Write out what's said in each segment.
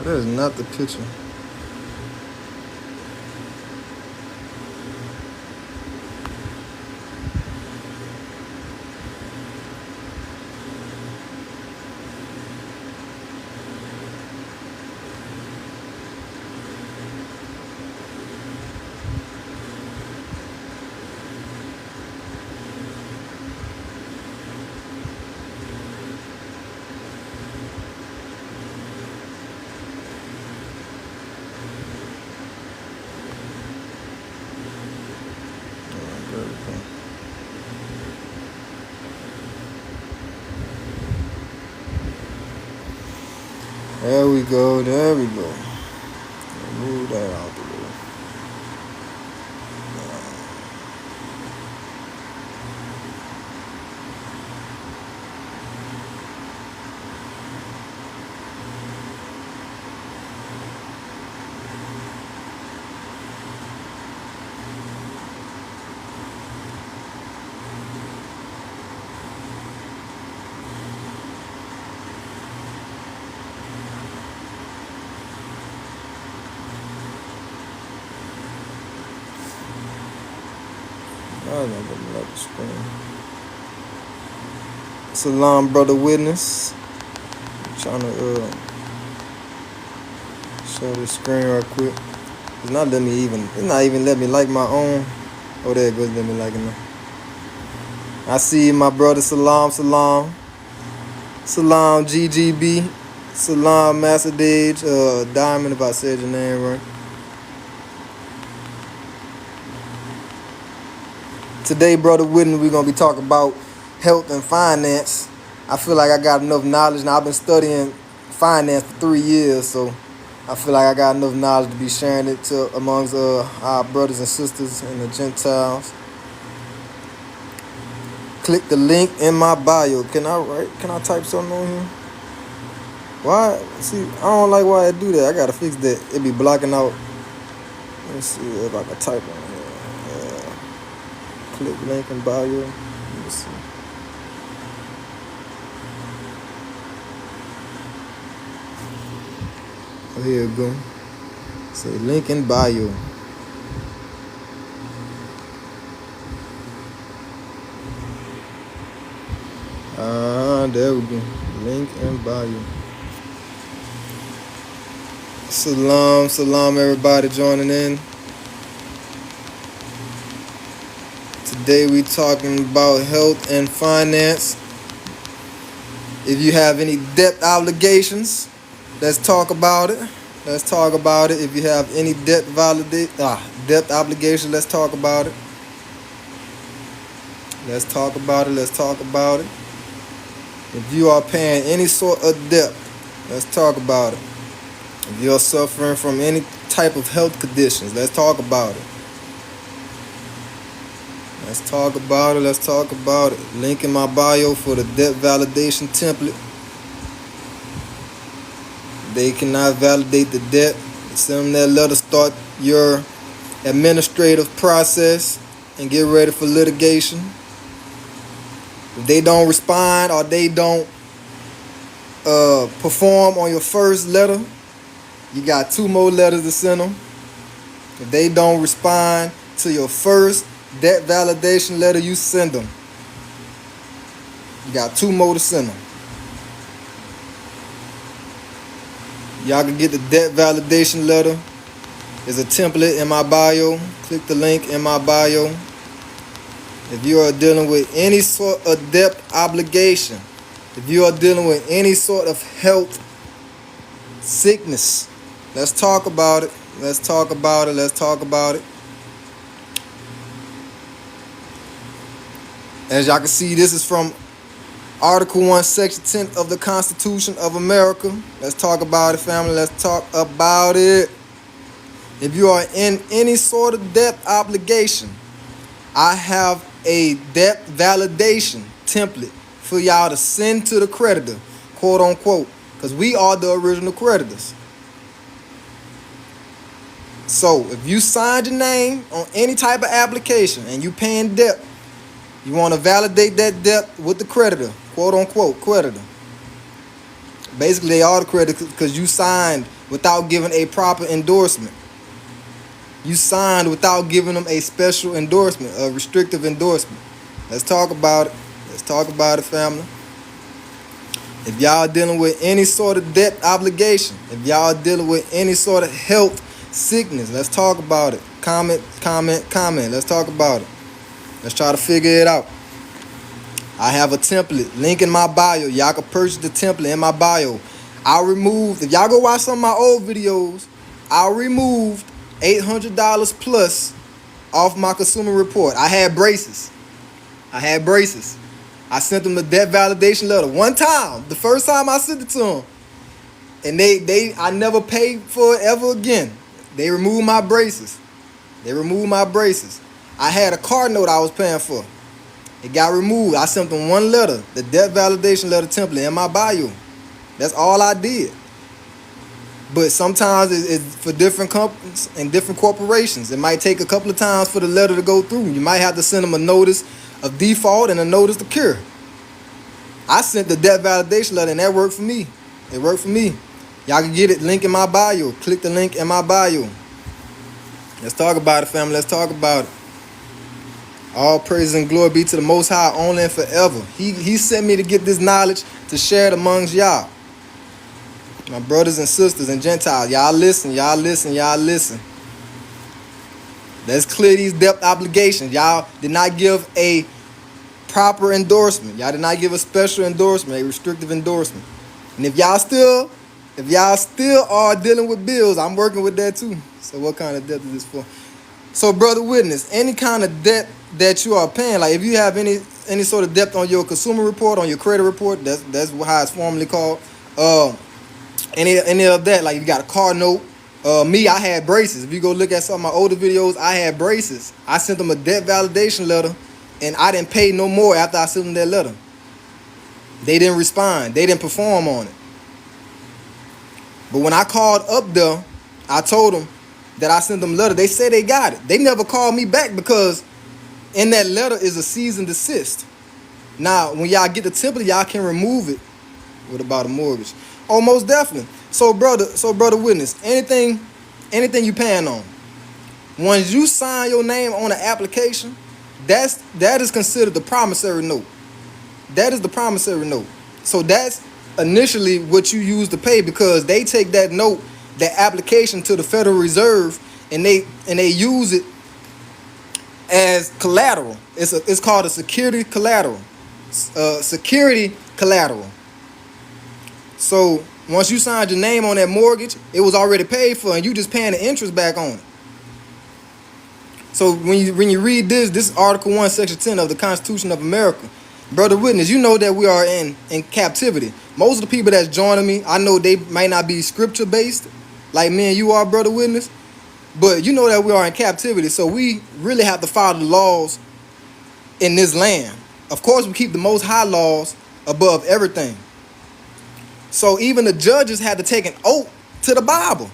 That is not the picture. There we go. There we go. Move that out the way. I don't know another screen. Salam, brother witness. I'm trying to show the screen right quick. It's not letting me even. It's not even letting me like my own. Oh, there it goes. Let me like it now. I see my brother. Salam, salam, salam, GGB, salam, Master Dage, Diamond. If I said your name right. Today, brother witness, we're gonna be talking about health and finance. I feel like I got enough knowledge. Now I've been studying finance for 3 years, so I feel like I got enough knowledge to be sharing it to amongst our brothers and sisters and the Gentiles. Click the link in my bio. Can I type something on here? Why? See, I don't like why I do that. I gotta fix that. It be blocking out. Let's see if I can type on here. Click link in bio. Let me see. Oh, here we go. Say link in bio. There we go. Link in bio. Salam, salam, everybody joining in. Today we talking about health and finance. If you have any debt obligations, let's talk about it. Let's talk about it. If you have any debt obligation, let's talk about it. Let's talk about it. Let's talk about it. If you are paying any sort of debt, let's talk about it. If you're suffering from any type of health conditions, let's talk about it. Let's talk about it. Let's talk about it. Link in my bio for the debt validation template. They cannot validate the debt. Send them that letter. Start your administrative process and get ready for litigation. If they don't respond or they don't perform on your first letter, you got 2 more letters to send them. If they don't respond to your first debt validation letter, you send them. You got 2 more to send them. Y'all can get the debt validation letter. There's a template in my bio. Click the link in my bio. If you are dealing with any sort of debt obligation, if you are dealing with any sort of health sickness, let's talk about it. Let's talk about it. Let's talk about it. As y'all can see, this is from Article 1, Section 10 of the Constitution of America. Let's talk about it, family. Let's talk about it. If you are in any sort of debt obligation, I have a debt validation template for y'all to send to the creditor, quote unquote, because we are the original creditors. So if you signed your name on any type of application and you paying debt, you want to validate that debt with the creditor, quote unquote creditor. Basically, they are the creditor because you signed without giving a proper endorsement. You signed without giving them a special endorsement, a restrictive endorsement. Let's talk about it. Let's talk about it, family. If y'all dealing with any sort of debt obligation, if y'all dealing with any sort of health sickness, let's talk about it. Comment. Let's talk about it. Let's try to figure it out. I have a template, link in my bio. Y'all can purchase the template in my bio. If y'all go watch some of my old videos, I removed $800 plus off my consumer report. I had braces. I sent them the debt validation letter one time. The first time I sent it to them. And I never paid for it ever again. They removed my braces. I had a car note I was paying for. It got removed. I sent them one letter, the debt validation letter template in my bio. That's all I did. But sometimes it's for different companies and different corporations. It might take a couple of times for the letter to go through. You might have to send them a notice of default and a notice to cure. I sent the debt validation letter and that worked for me. It worked for me. Y'all can get it, link in my bio. Click the link in my bio. Let's talk about it, family. Let's talk about it. All praise and glory be to the Most High, only and forever. He sent me to get this knowledge to share it amongst y'all. My brothers and sisters and Gentiles, y'all listen. Let's clear these debt obligations. Y'all did not give a proper endorsement. Y'all did not give a special endorsement, a restrictive endorsement. And if y'all still are dealing with bills, I'm working with that too. So what kind of debt is this for? So, brother witness, any kind of debt that you are paying, like if you have any sort of debt on your consumer report, on your credit report, that's how it's formally called. Any of that, like you got a car note. Me, I had braces. If you go look at some of my older videos, I had braces. I sent them a debt validation letter, and I didn't pay no more after I sent them that letter. They didn't respond. They didn't perform on it. But when I called up there, I told them that I sent them a letter. They said they got it. They never called me back because in that letter is a cease and desist. Now, when y'all get the template, y'all can remove it. What about a mortgage? Oh, most definitely. So brother witness, anything you paying on, once you sign your name on an application, that is considered the promissory note. That is the promissory note. So that's initially what you use to pay, because they take that note, that application, to the Federal Reserve, and they use it as collateral. It's called a security collateral. Security collateral. So once you signed your name on that mortgage, it was already paid for, and you just paying the interest back on it. So when you read this is Article 1, Section 10 of the Constitution of America. Brother witness, you know that we are in captivity. Most of the people that's joining me, I know they might not be scripture based, like me and you are, brother witness. But you know that we are in captivity, so we really have to follow the laws in this land. Of course, we keep the Most High laws above everything. So even the judges had to take an oath to the Bible.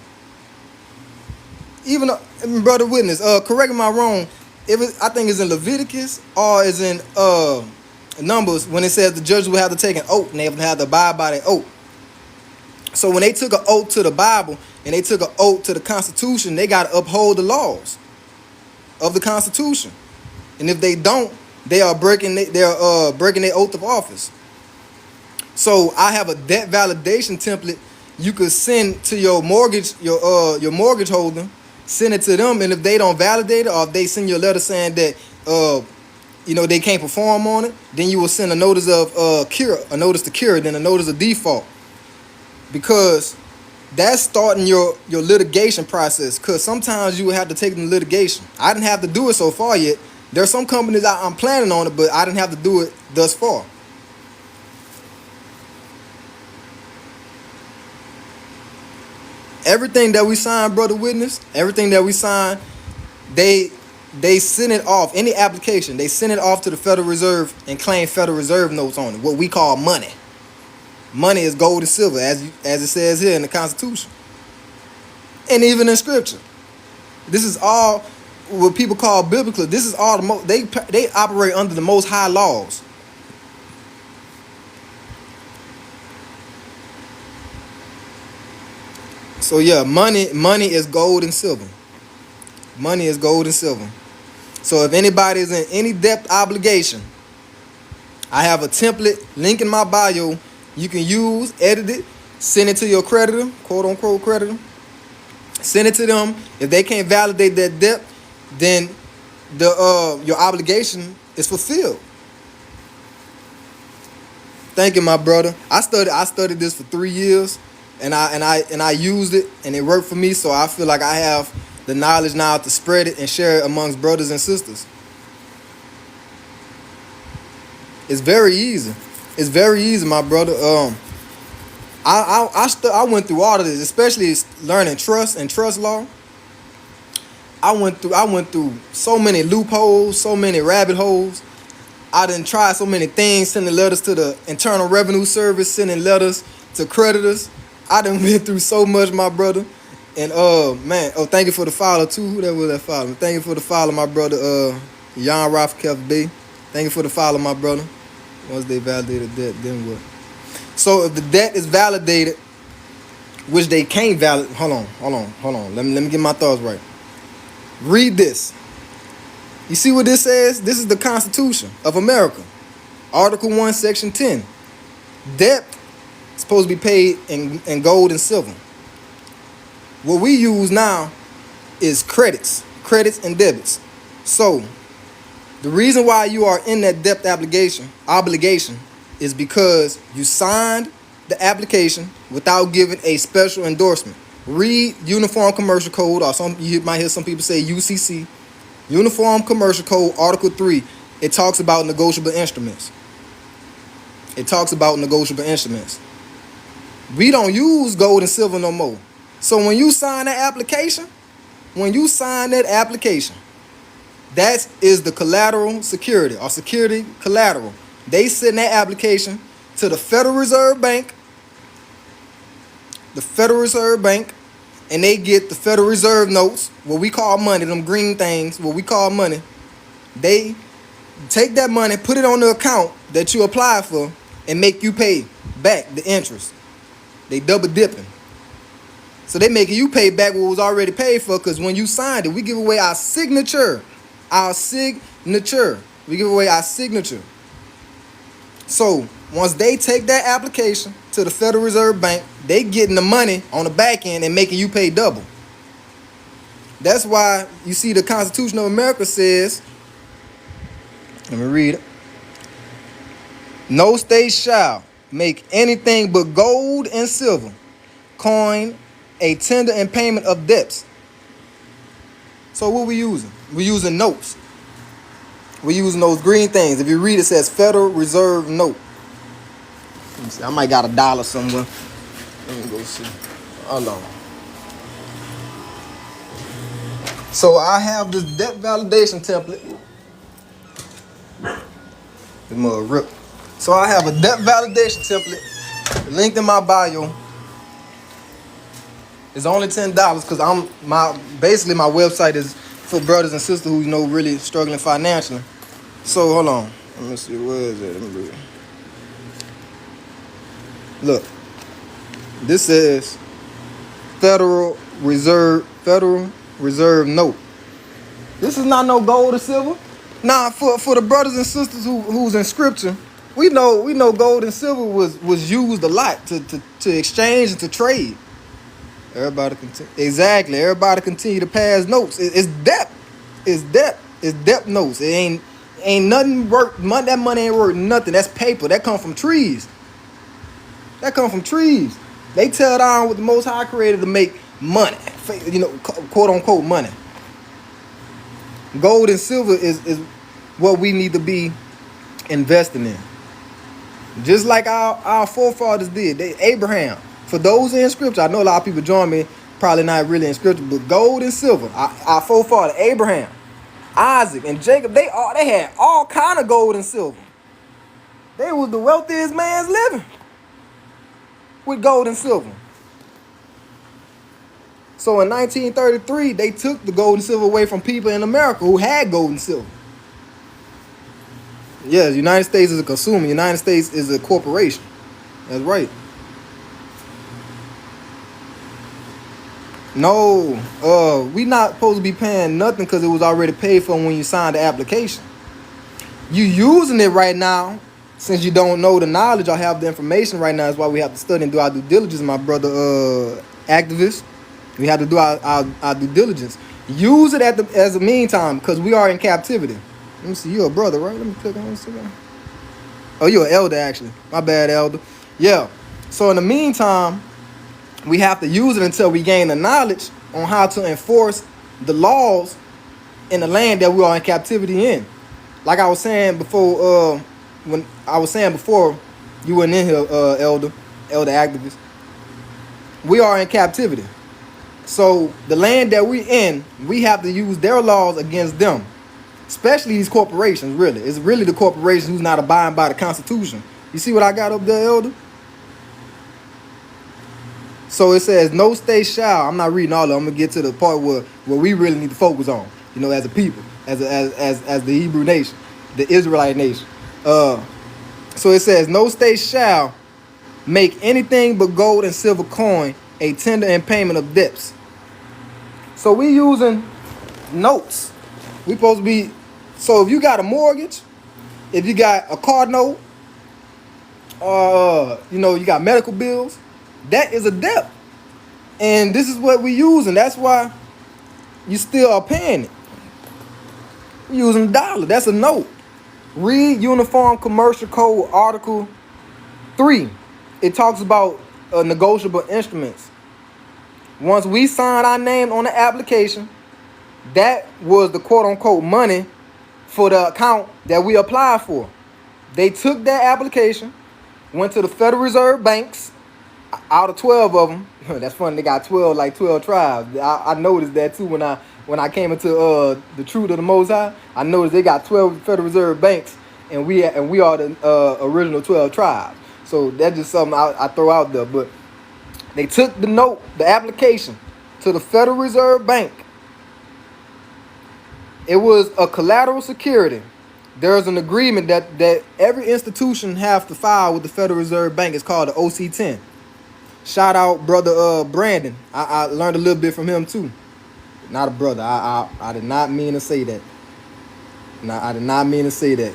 Even brother witness, correct me if I'm wrong. I think it's in Leviticus or is in Numbers when it says the judges will have to take an oath and they have to abide by that oath. So when they took an oath to the Bible and they took an oath to the Constitution, they got to uphold the laws of the Constitution. And if they don't, they are breaking their oath of office. So I have a debt validation template you could send to your mortgage holder. Send it to them, and if they don't validate it, or if they send you a letter saying that they can't perform on it, then you will send a notice of cure, a notice to cure, then a notice of default. Because that's starting your litigation process. Because sometimes you will have to take them to litigation. I didn't have to do it so far yet. There are some companies I'm planning on it, but I didn't have to do it thus far. Everything that we sign, brother witness, everything that we sign, they send it off. Any application, they send it off to the Federal Reserve and claim Federal Reserve notes on it, what we call money. Money is gold and silver, as it says here in the Constitution. And even in Scripture. This is all what people call biblical. This is all they operate under the Most High laws. So yeah, money is gold and silver. Money is gold and silver. So if anybody is in any debt obligation, I have a template link in my bio. You can use, edit it, send it to your creditor, quote unquote creditor. Send it to them. If they can't validate that debt, then your obligation is fulfilled. Thank you, my brother. I studied this for 3 years, and I used it, and it worked for me. So I feel like I have the knowledge now to spread it and share it amongst brothers and sisters. It's very easy. It's very easy, my brother. I went through all of this, especially learning trust and trust law. I went through so many loopholes, so many rabbit holes. I done tried so many things, sending letters to the Internal Revenue Service, sending letters to creditors. I done been through so much, my brother. And man, thank you for the follow too. Who that was that follow? Thank you for the follow, my brother. Jan Ralph Kev B. Thank you for the follow, my brother. Once they validated debt, then what? So if the debt is validated, which they can't validate, hold on. Let me get my thoughts right. Read this. You see what this says? This is the Constitution of America. Article 1, Section 10. Debt is supposed to be paid in gold and silver. What we use now is credits and debits. So the reason why you are in that debt obligation is because you signed the application without giving a special endorsement. Read Uniform Commercial Code, or you might hear some people say UCC. Uniform Commercial Code, Article 3. It talks about negotiable instruments. We don't use gold and silver no more. So when you sign that application, that is the collateral security or security collateral. They send that application to the Federal Reserve Bank, and they get the Federal Reserve notes, what we call money, them green things, what we call money. They take that money, put it on the account that you applied for, and make you pay back the interest. They double dipping. So they making you pay back what was already paid for, because when you signed it, we give away our signature. We give away our signature. So once they take that application to the Federal Reserve Bank, they getting the money on the back end and making you pay double. That's why you see the Constitution of America says, let me read it. No state shall make anything but gold and silver, coin, a tender and payment of debts. So what we using? We're using notes. We're using those green things. If you read, it says Federal Reserve Note. Let me see. I might got $1 somewhere. Let me go see. Hold on. So I have this debt validation template. This mother rip. So I have a debt validation template linked in my bio. It's only $10 because basically my website is for brothers and sisters who really struggling financially. So hold on. Let me see, where is it? Let me read it. Look. This says Federal Reserve Note. This is not no gold or silver. Nah, for the brothers and sisters who's in scripture, we know gold and silver was used a lot to exchange and to trade. Everybody continue to pass notes. It's debt. It's debt notes. It ain't nothing worth. That money ain't worth nothing. That's paper. That come from trees. They tell down what the Most High created to make money. Quote unquote money. Gold and silver is what we need to be investing in. Just like our forefathers did. Abraham. For those in scripture, I know a lot of people join me, probably not really in scripture, but gold and silver. Our forefather, Abraham, Isaac, and Jacob, they had all kind of gold and silver. They was the wealthiest man's living with gold and silver. So in 1933, they took the gold and silver away from people in America who had gold and silver. Yes, the United States is a consumer. The United States is a corporation. That's right. No, we not supposed to be paying nothing because it was already paid for when you signed the application. You using it right now, since you don't know the knowledge or have the information right now. That's why we have to study and do our due diligence, my brother activist. We have to do our due diligence. Use it as a meantime, because we are in captivity. Let me see, you're a brother, right? Let me click on Instagram. Oh, you're an elder, actually. My bad, elder. Yeah. So in the meantime, we have to use it until we gain the knowledge on how to enforce the laws in the land that we are in captivity in. Like I was saying before, when I was saying before you went in here, elder activist, we are in captivity. So the land that we in, we have to use their laws against them, especially these corporations. Really, it's really the corporations who's not abiding by the Constitution. You see what I got up there, elder? So it says, no state shall. I'm not reading all of them. I'm gonna get to the part where we really need to focus on, as a people, as the Hebrew nation, the Israelite nation. So it says, no state shall make anything but gold and silver coin a tender in payment of debts. So we using notes. We supposed to be. So if you got a mortgage, if you got a car note, you got medical bills, that is a debt. And this is what we using. That's why you still are paying it. You're using a dollar. That's a note. Read Uniform Commercial Code Article 3. It talks about negotiable instruments. Once we sign our name on the application, that was the quote-unquote money for the account that we applied for. They took that application, went to the Federal Reserve banks, out of 12 of them. That's funny, they got 12 tribes. I noticed that too when I came into the truth of the Most High. I noticed they got 12 Federal Reserve banks, and we are the original 12 tribes. So that's just something I throw out there. But they took the application to the Federal Reserve Bank. It was a collateral security. There's an agreement that every institution have to file with the Federal Reserve Bank. It's called the OC-10. Shout out brother Brandon. I learned a little bit from him too. Not a brother. I did not mean to say that. No, I did not mean to say that.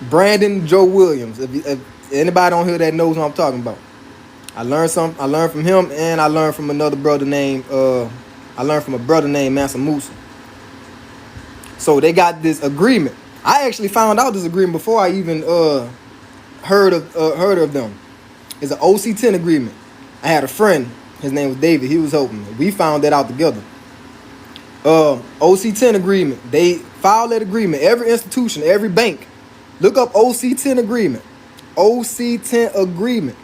Brandon Joe Williams. If anybody on here that knows what I'm talking about. I learned from him, and I learned from another brother named Mansa Musa. So they got this agreement. I actually found out this agreement before I even heard of them. It's an OC-10 agreement. I had a friend. His name was David. He was helping me. We found that out together. OC-10 agreement. They filed that agreement. Every institution, every bank. Look up OC-10 agreement. OC-10 agreement.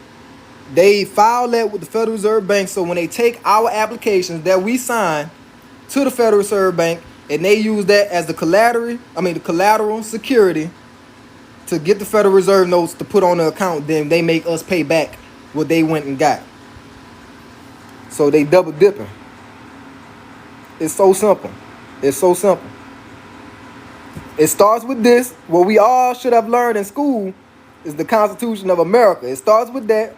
They filed that with the Federal Reserve Bank. So when they take our applications that we sign to the Federal Reserve Bank, and they use that as the collateral security to get the Federal Reserve notes to put on the account, then they make us pay back what they went and got. So they double dipping. It's so simple. It's so simple. It starts with this. What we all should have learned in school is the Constitution of America. It starts with that.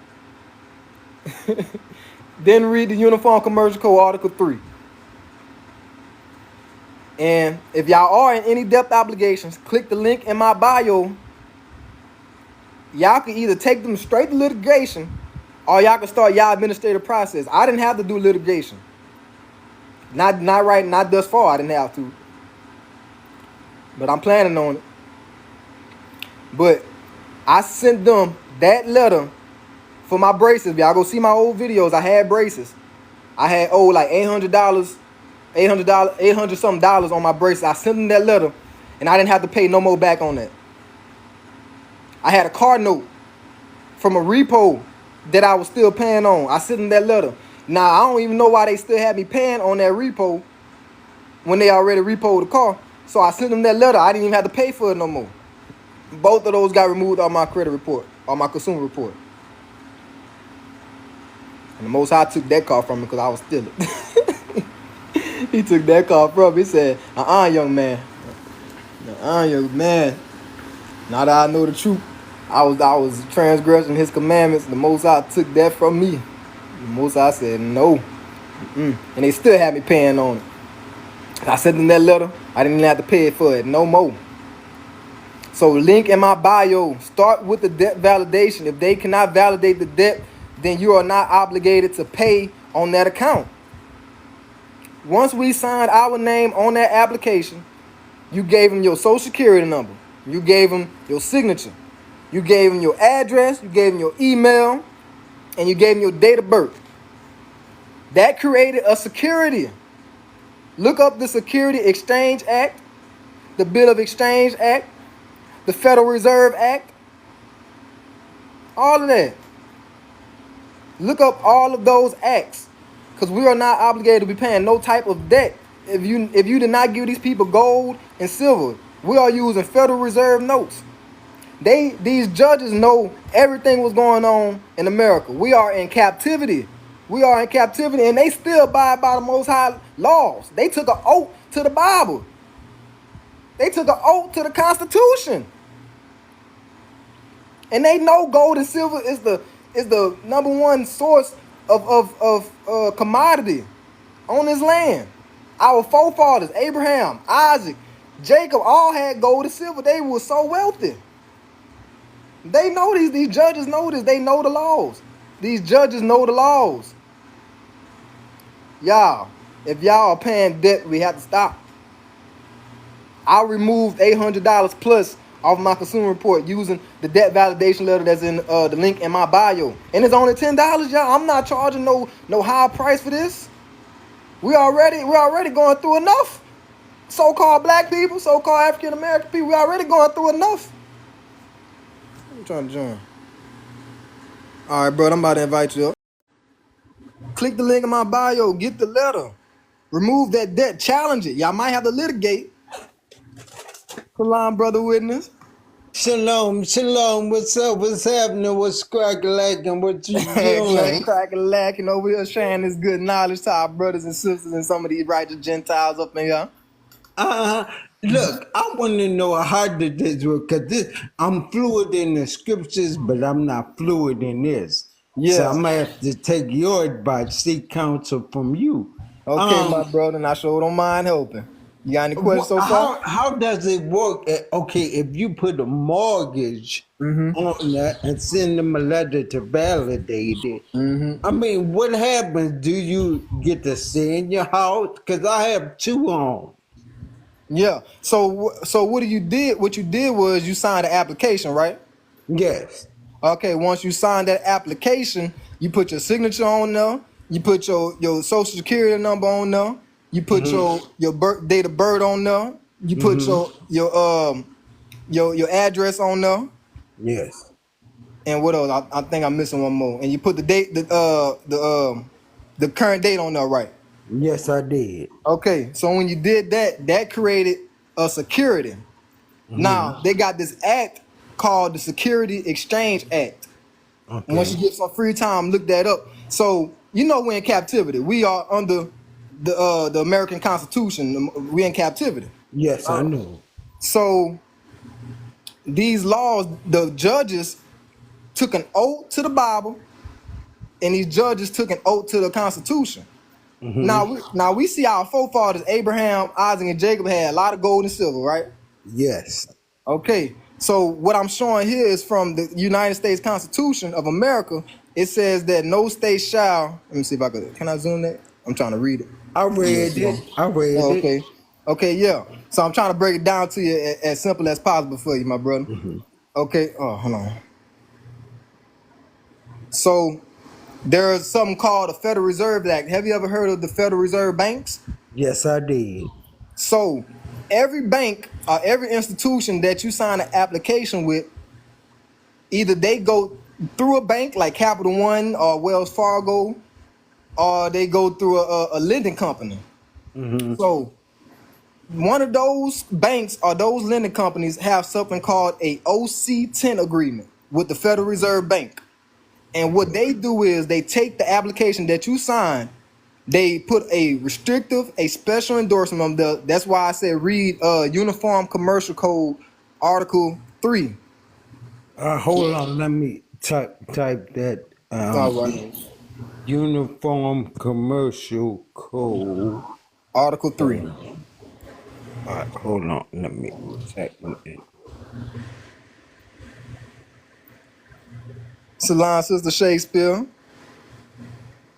Then read the Uniform Commercial Code Article 3. And if y'all are in any debt obligations, click the link in my bio. Y'all can either take them straight to litigation, or y'all can start y'all administrative process. I didn't have to do litigation. Not thus far. I didn't have to. But I'm planning on it. But I sent them that letter for my braces. If y'all go see my old videos, I had braces. I had like $800 something dollars on my braces. I sent them that letter, and I didn't have to pay no more back on that. I had a car note from a repo that I was still paying on. I sent them that letter. Now, I don't even know why they still had me paying on that repo when they already repoed the car. So I sent them that letter. I didn't even have to pay for it no more. Both of those got removed on my credit report, on my consumer report. And the Most High took that car from me because I was stealing. He took that car from me. He said, young man. Young man. Now that I know the truth, I was transgressing his commandments. The Most High took that from me. The Most High said, no, And they still had me paying on it. I sent them that letter. I didn't even have to pay for it no more. So link in my bio. Start with the debt validation. If they cannot validate the debt, then you are not obligated to pay on that account. Once we signed our name on that application, you gave them your social security number. You gave them your signature. You gave them your address. You gave them your email. And you gave them your date of birth. That created a security. Look up the Security Exchange Act, the Bill of Exchange Act, the Federal Reserve Act, all of that. Look up all of those acts, because we are not obligated to be paying no type of debt. If you did not give these people gold and silver, we are using Federal Reserve notes. These judges know everything was going on in America. We are in captivity. We are in captivity, and they still abide by the Most High laws. They took an oath to the Bible. They took an oath to the Constitution. And they know gold and silver is the number one source of commodity on this land. Our forefathers, Abraham, Isaac, Jacob, all had gold and silver. They were so wealthy. They know these judges know this. They know the laws. These judges know the laws. Y'all, if y'all are paying debt, we have to stop. I removed $800 plus off my consumer report using the debt validation letter that's in the link in my bio. And it's only $10, y'all. I'm not charging no high price for this. We're already going through enough. So-called black people, so-called African American people, we're already going through enough. I'm trying to join. All right, bro, I'm about to invite you up. Click the link in my bio, get the letter. Remove that debt, challenge it. Y'all might have to litigate. Salam, brother witness. Shalom, shalom. What's up? What's happening? What's cracking? What you Nothing doing? cracking, lacking over here, sharing this good knowledge to our brothers and sisters and some of these righteous Gentiles up in here. Uh, Look, I want to know how did this work? Because I'm fluid in the scriptures, but I'm not fluid in this. So Yeah. I'm going to have to take your advice, seek counsel from you. Okay, my brother, and I sure don't mind helping. You got any questions so far? How does it work? Okay, if you put a mortgage on that and send them a letter to validate it, I mean, what happens? Do you get to stay in your house? Because I have two homes. Yeah. So what you did? What you did was you signed an application, right? Yes. Okay. Once you signed that application, you put your signature on there. You put your social security number on there. You put Mm-hmm. your birth date of birth on there. You put Mm-hmm. your address on there. Yes. And what else? I think I'm missing one more. And you put the date, the current date on there, right? Yes, I did. Okay. So when you did that, that created a security. Mm-hmm. Now they got this act called the Security Exchange Act. And once you Okay. get some free time, look that up. So you know we're in captivity. We are under the American Constitution. We're in captivity. Yes, I know. So these laws, the judges took an oath to the Bible, and these judges took an oath to the Constitution. Mm-hmm. Now we see our forefathers Abraham, Isaac, and Jacob had a lot of gold and silver, right? Yes. Okay, so what I'm showing here is from the United States Constitution of America. It says that no state shall. Let me see if I could. Can I zoom that? I'm trying to read it. I Yeah, read slow. it. I read Oh, it. okay. Okay, yeah. So I'm trying to break it down to you as simple as possible for you, my brother. Mm-hmm. Okay. Oh, hold on. So there's something called the Federal Reserve Act. Have you ever heard of the Federal Reserve Banks? Yes, I did. So every bank or every institution that you sign an application with, either they go through a bank like Capital One or Wells Fargo, or they go through a lending company. Mm-hmm. So one of those banks or those lending companies have something called a OC-10 agreement with the Federal Reserve Bank. And what they do is they take the application that you sign, they put a restrictive, a special endorsement on the. That's why I said read Uniform Commercial Code Article 3. Hold on. Let me type that All right. in. Uniform Commercial Code. Article 3. All right, hold on. Let me type it. Salon Sister Shakespeare.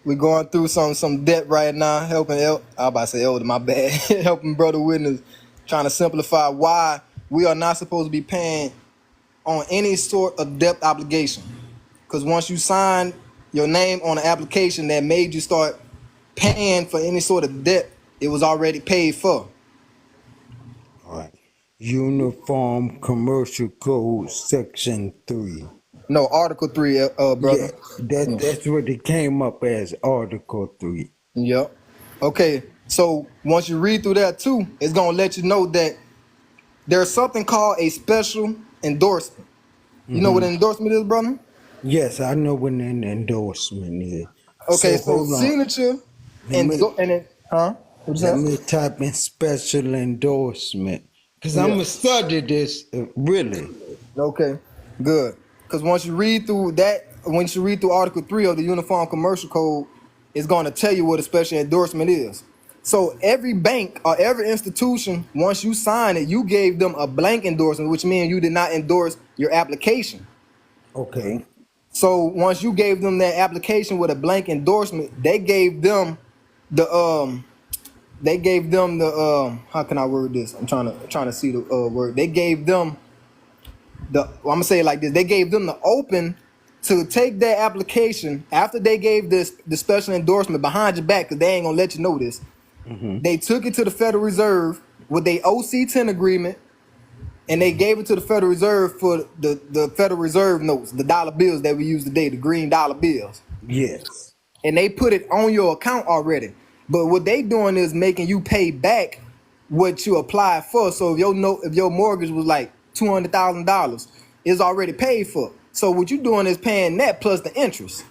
We're going through some debt right now, helping I about to say elder, my bad. Helping brother witness, trying to simplify why we are not supposed to be paying on any sort of debt obligation. Because once you sign your name on an application that made you start paying for any sort of debt, it was already paid for. All right. Uniform Commercial Code Section 3. No, Article 3, Yeah, brother. that's what it came up as, Article 3. Yep. Okay, so once you read through that too, it's gonna let you know that there's something called a special endorsement. You know what an endorsement is, brother? Yes, I know what an endorsement is. Okay, So so hold on. signature Let me huh? What you let say? me type in special endorsement. Cause I'm Yeah. gonna study this really. Okay, good. Because once you read through that, once you read through Article 3 of the Uniform Commercial Code, it's going to tell you what a special endorsement is. So every bank or every institution, once you sign it, you gave them a blank endorsement, which means you did not endorse your application. Okay. So once you gave them that application with a blank endorsement, the they gave them the how can I word this? I'm trying to see the word. They gave them I'm gonna say it like this: they gave them the open to take their application after they gave the special endorsement behind your back, because they ain't gonna let you know this. They took it to the Federal Reserve with their OC-10 agreement, and they gave it to the Federal Reserve for the Federal Reserve notes, the dollar bills that we use today, the green dollar bills, Yes. and they put it on your account already. But what they doing is making you pay back what you applied for. So if your mortgage was like $200,000, it's already paid for. So what you doing is paying that plus the interest.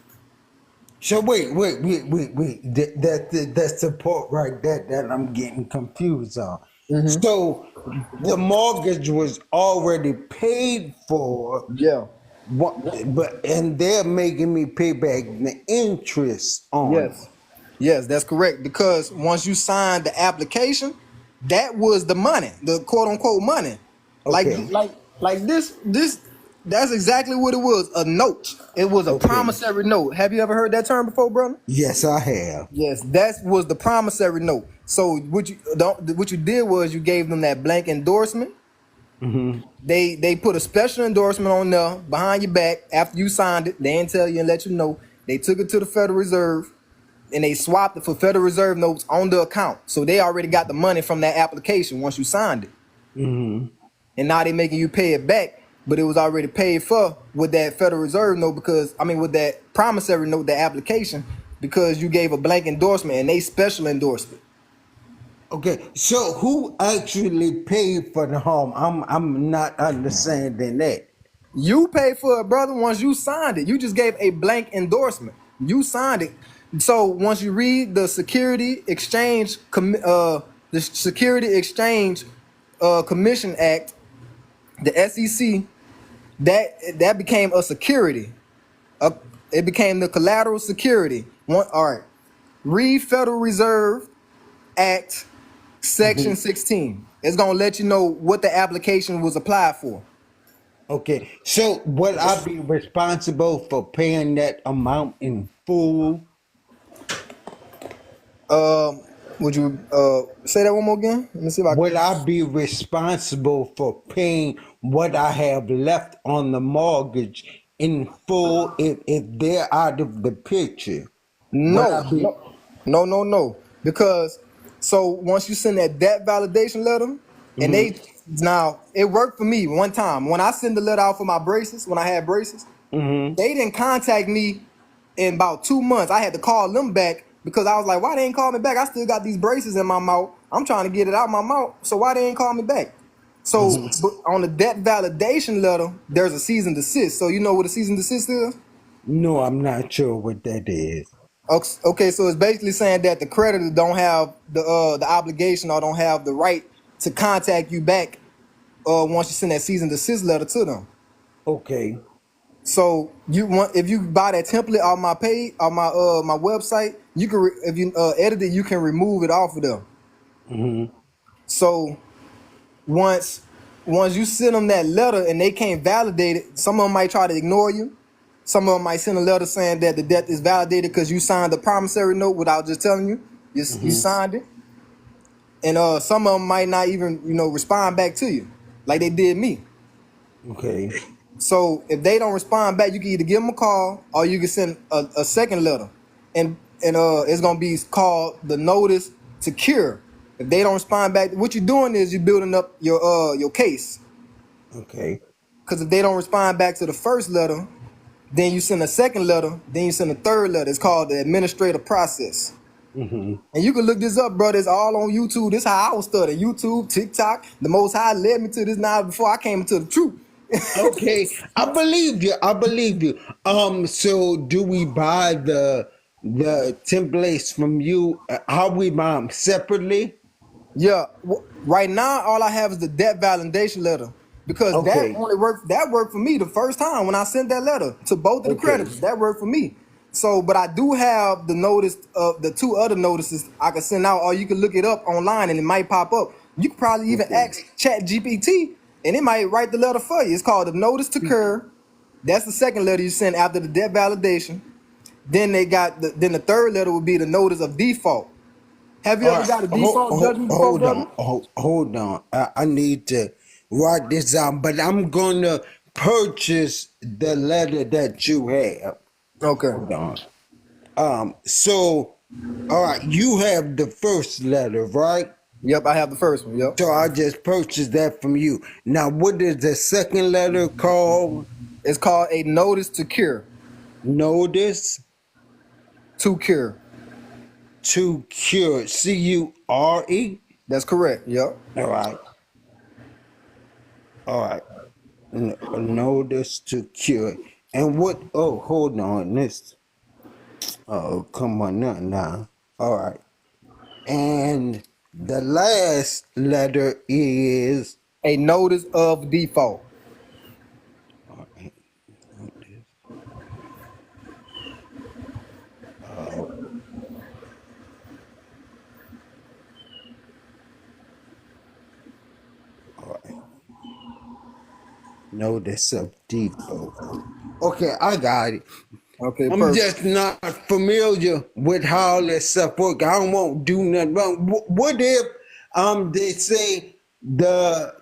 So wait. That's the part right there that I'm getting confused on. So the mortgage was already paid for. Yeah. What? But and they're making me pay back the interest on it. Yes. Yes, that's correct. Because once you signed the application, that was the money, the quote unquote money. Like Okay. like this that's exactly what it was. A note. It was a Okay. promissory note. Have you ever heard that term before, brother? Yes, I have. Yes, that was the promissory note. So what you did was you gave them that blank endorsement. They put a special endorsement on there behind your back after you signed it. They didn't tell you and let you know. They took it to the Federal Reserve and they swapped it for Federal Reserve notes on the account. So they already got the money from that application once you signed it. And now they making you pay it back, but it was already paid for with that Federal Reserve note with that promissory note, that application, because you gave a blank endorsement and they special endorsed it. Okay. So who actually paid for the home? I'm not understanding that. You paid for it, brother, once you signed it. You just gave a blank endorsement. You signed it. So once you read the Security Exchange Commission Act, the SEC, that became a security. It became the collateral security. All right. Read Federal Reserve Act Section 16. It's gonna let you know what the application was applied for. Okay. So would I be responsible for paying that amount in full? Would you say that one more again? Let me see if I Would I be responsible for paying what I have left on the mortgage in full if they're out of the picture? Would I no, be no, no. Because so once you send that debt validation letter, and mm-hmm, now it worked for me one time. When I send the letter out for my braces, when I had braces, mm-hmm, they didn't contact me in about 2 months. I had to call them back because I was like, why they ain't call me back? I still got these braces in my mouth. I'm trying to get it out my mouth. So why they ain't call me back? So mm-hmm. but on the debt validation letter, there's a cease and desist. So you know what a cease and desist is? No, I'm not sure what that is. Okay, so it's basically saying that the creditor don't have the obligation or don't have the right to contact you back once you send that cease and desist letter to them. Okay. So you want if you buy that template on my page on my website, you can if you edit it, you can remove it off of them. Mm-hmm. So once once you send them that letter and they can't validate it, some of them might try to ignore you. Some of them might send a letter saying that the debt is validated because you signed the promissory note without just telling you. You Mm-hmm. signed it, and some of them might not even respond back to you, like they did me. Okay. So if they don't respond back, you can either give them a call or you can send a second letter, and it's gonna be called the notice to cure. If they don't respond back, what you're doing is you're building up your case. Okay. Because if they don't respond back to the first letter, then you send a second letter, then you send a third letter. It's called the administrative process. Mm-hmm. And you can look this up, brother. It's all on YouTube. This is how I was studying. YouTube, TikTok. The Most High led me to this now before I came into the truth. Okay, I believe you. I believe you. So do we buy the templates from you? How we buy them separately? Yeah, right now all I have is the debt validation letter because that Okay. only worked. That worked for me the first time when I sent that letter to both of the Okay. creditors. That worked for me. So, but I do have the notice of the two other notices I can send out, or you can look it up online and it might pop up. You could probably even Okay. ask Chat GPT and it might write the letter for you. It's called the notice to cure. That's the second letter you send after the debt validation. Then then the third letter would be the notice of default. Have you All ever right. got a default judgment before, Hold on. brother? Hold on. I need to write this down, but I'm gonna purchase the letter that you have. Okay. Hold on. So, all right, you have the first letter, right? Yep, I have the first one. Yep. So I just purchased that from you. Now, what is the second letter called? It's called a notice to cure. Notice To cure. to cure. Cure. That's correct. Yep. All right. All right. Notice to cure. And what? Oh, hold on. This. Oh, come on now. All right. And the last letter is. A notice of default. All right. Notice. Uh, all right. Notice of default. Okay, I got it. Okay, I'm perfect. just not familiar with how all this stuff work. I won't do nothing wrong. What if they say the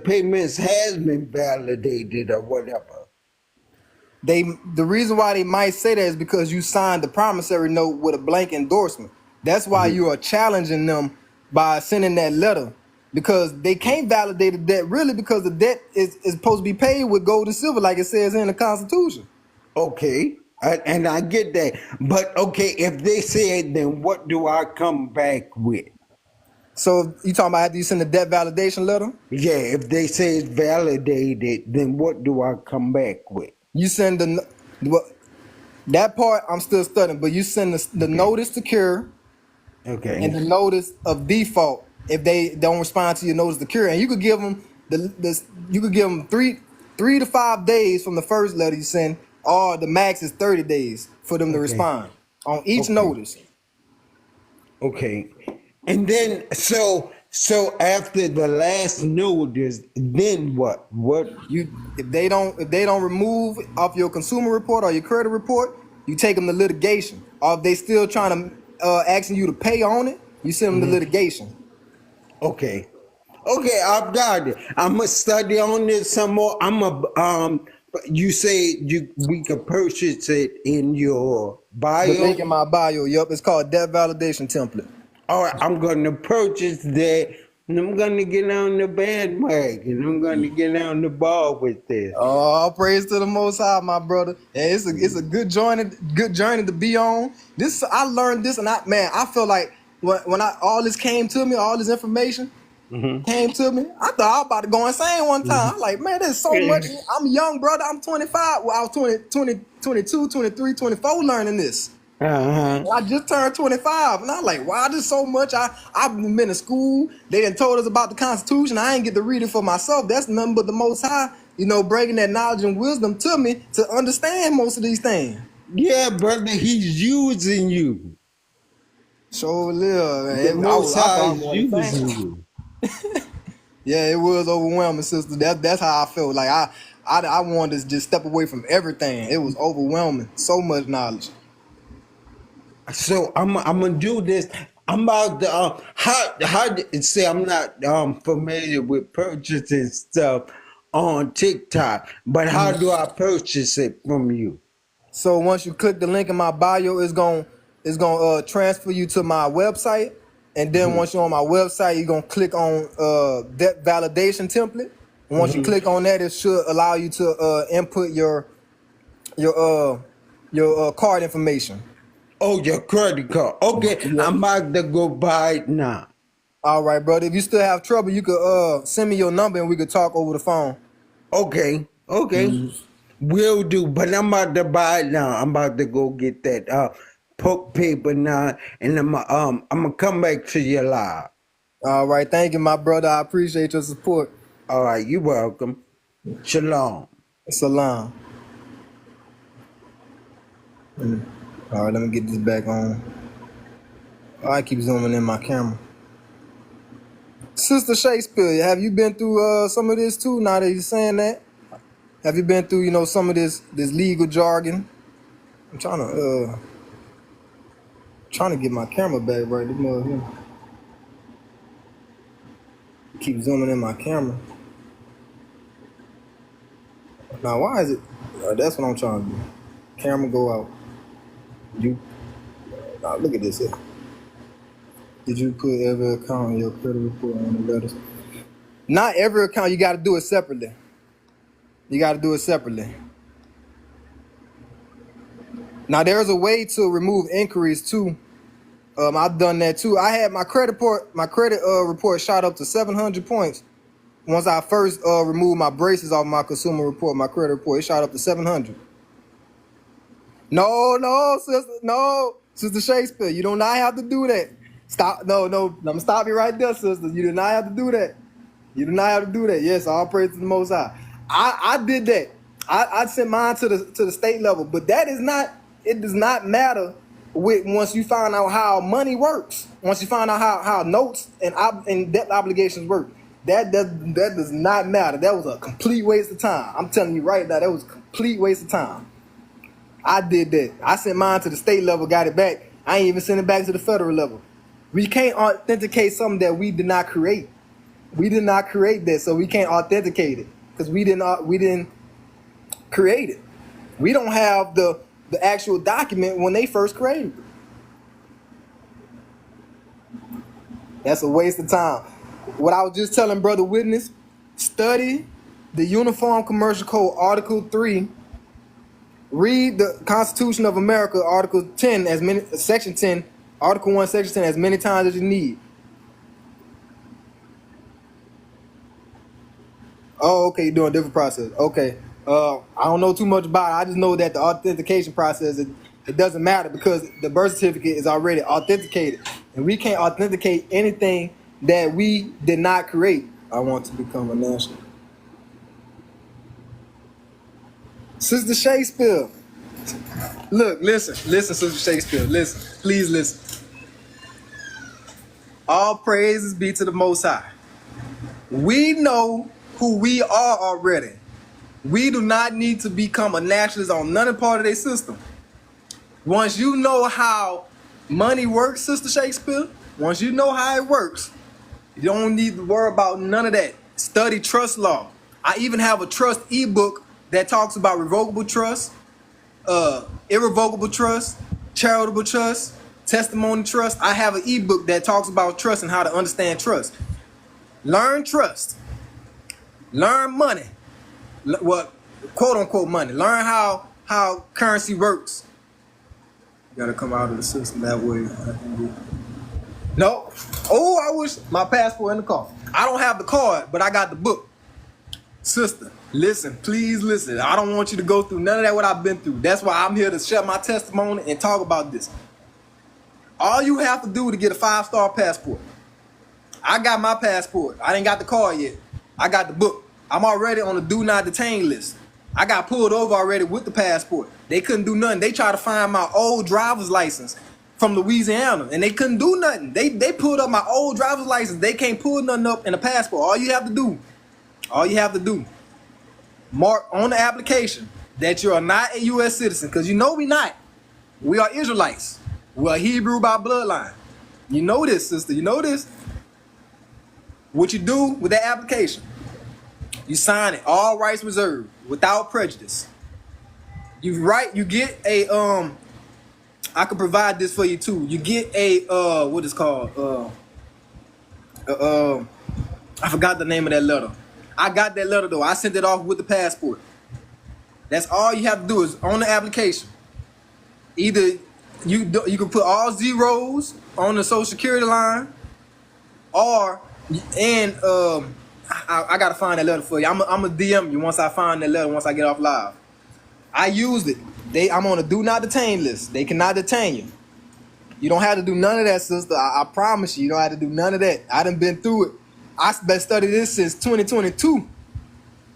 payments has been validated or whatever? The reason why they might say that is because you signed the promissory note with a blank endorsement. That's why Mhm. you are challenging them by sending that letter. Because they can't validate the debt really because the debt is supposed to be paid with gold and silver, like it says in the Constitution. Okay, and I get that. But okay, if they say it, then what do I come back with? So you talking about after you send the debt validation letter? Yeah, if they say it's validated, then what do I come back with? You send what that part I'm still studying, but you send the Okay. notice to cure and Okay. the notice of default if they don't respond to your notice to cure, and you could give them you could give them three to 5 days from the first letter you send, or the max is 30 days for them to Okay. respond on each Okay. notice. Okay. And then so after the last notice, then what? What? You if they don't remove off your consumer report or your credit report, you take them to litigation. Or if they still trying to asking you to pay on it, you send them to Mhm. litigation. Okay. Okay, I've got it. I'm gonna study on this some more. I'm a you say we could purchase it in your The link bio. in my bio, yup, it's called debt validation template. All right, I'm gonna purchase that and I'm gonna get on the bandwagon. I'm gonna get on the ball with this. All praise to the Most High, my brother. And it's a good journey to be on. This I learned this, and I feel like when I all this came to me, all this information Mm-hmm. came to me, I thought I was about to go insane one time. I'm like, man, there's so much. I'm a young brother. I'm 25. Well, I was 22, 23, 24 learning this. Uh-huh. I just turned 25, and I'm like, wow, there's so much. I've been in school. They done told us about the Constitution. I ain't get to read it for myself. That's nothing but the Most High bringing that knowledge and wisdom to me to understand most of these things. Yeah, brother, he's using you. So live, The man. Most I High thought I was is going to using faint. you. Yeah, it was overwhelming, sister. That's how I felt. Like I wanted to just step away from everything. It was overwhelming. So much knowledge. So I'm gonna do this. I'm about to say I'm not familiar with purchasing stuff on TikTok, but how do I purchase it from you? So once you click the link in my bio, it's gonna transfer you to my website, and then Mhm. once you're on my website, you're gonna click on debt validation template. And once you Mhm. click on that, it should allow you to input your uh your card information. Oh, your credit card. Okay, Yep. I'm about to go buy it now. All right, brother. If you still have trouble, you could send me your number and we could talk over the phone. Okay, okay. Will do, but I'm about to buy it now. I'm about to go get that book paper now, and I'm gonna come back to your live. All right, thank you, my brother. I appreciate your support. All right, you're welcome. Shalom. Salam. All right, let me get this back on. Oh, I keep zooming in my camera. Sister Shakespeare, have you been through some of this too? Now that you're saying that, have you been through some of this legal jargon? I'm trying to get my camera back right. This mother here. Keep zooming in my camera. Now why is it? That's what I'm trying to do. Camera go out. You now look at this here. Did you put every account in your credit report on the letters? Not every account. You got to do it separately. You got to do it separately. Now there's a way to remove inquiries too. I've done that too. I had my credit report shot up to 700 points. Once I first removed my braces off my consumer report, my credit report, it shot up to 700. No, sister, no, Sister Shakespeare, you do not have to do that. Stop, no, I'm gonna stop you right there, sister. You do not have to do that. You do not have to do that. Yes, all praise to the Most High. I did that. I sent mine to the state level, but that is not. It does not matter once you find out how money works. Once you find out how notes and debt obligations work, that does not matter. That was a complete waste of time. I'm telling you right now, that was a complete waste of time. I did that. I sent mine to the state level, got it back. I ain't even sent it back to the federal level. We can't authenticate something that we did not create. We did not create that, so we can't authenticate it because we didn't create it. We don't have the actual document when they first created it. That's a waste of time. What I was just telling Brother Witness, study the Uniform Commercial Code Article 3. Read the Constitution of America, Article 10, Section 10, Article 1, Section 10, as many times as you need. Oh, okay, you're doing a different process. Okay. I don't know too much about it. I just know that the authentication process, it doesn't matter because the birth certificate is already authenticated. And we can't authenticate anything that we did not create. I want to become a national. Sister Shakespeare. Look, listen, Sister Shakespeare. Listen, please listen. All praises be to the Most High. We know who we are already. We do not need to become a nationalist on none of part of their system. Once you know how money works, Sister Shakespeare, once you know how it works, you don't need to worry about none of that. Study trust law. I even have a trust ebook that talks about revocable trust, irrevocable trust, charitable trust, testimony trust. I have an ebook that talks about trust and how to understand trust. Learn trust. Learn money. What quote unquote money. Learn how currency works. You gotta come out of the system that way. No. Oh, I wish my passport in the car. I don't have the card, but I got the book. Sister, listen, please listen. I don't want you to go through none of that what I've been through. That's why I'm here to share my testimony and talk about this. All you have to do to get a 5-star passport. I got my passport. I ain't got the card yet. I got the book. I'm already on the do not detain list. I got pulled over already with the passport. They couldn't do nothing. They tried to find my old driver's license from Louisiana, and they couldn't do nothing. They pulled up my old driver's license. They can't pull nothing up in a passport. All you have to do, mark on the application that you are not a U.S. citizen, because you know we not. We are Israelites. We are Hebrew by bloodline. You know this, sister. You know this. What you do with that application, you sign it, all rights reserved, without prejudice. You get a I could provide this for you too. You get a what is called I forgot the name of that letter. I got that letter though. I sent it off with the passport. That's all you have to do is on the application. Either you can put all zeros on the social security line, or I gotta find that letter for you. I'm a DM you once I find that letter, once I get off live. I used it. I'm on a do not detain list. They cannot detain you. You don't have to do none of that, sister. I promise you, you don't have to do none of that. I done been through it. I've been studying this since 2022.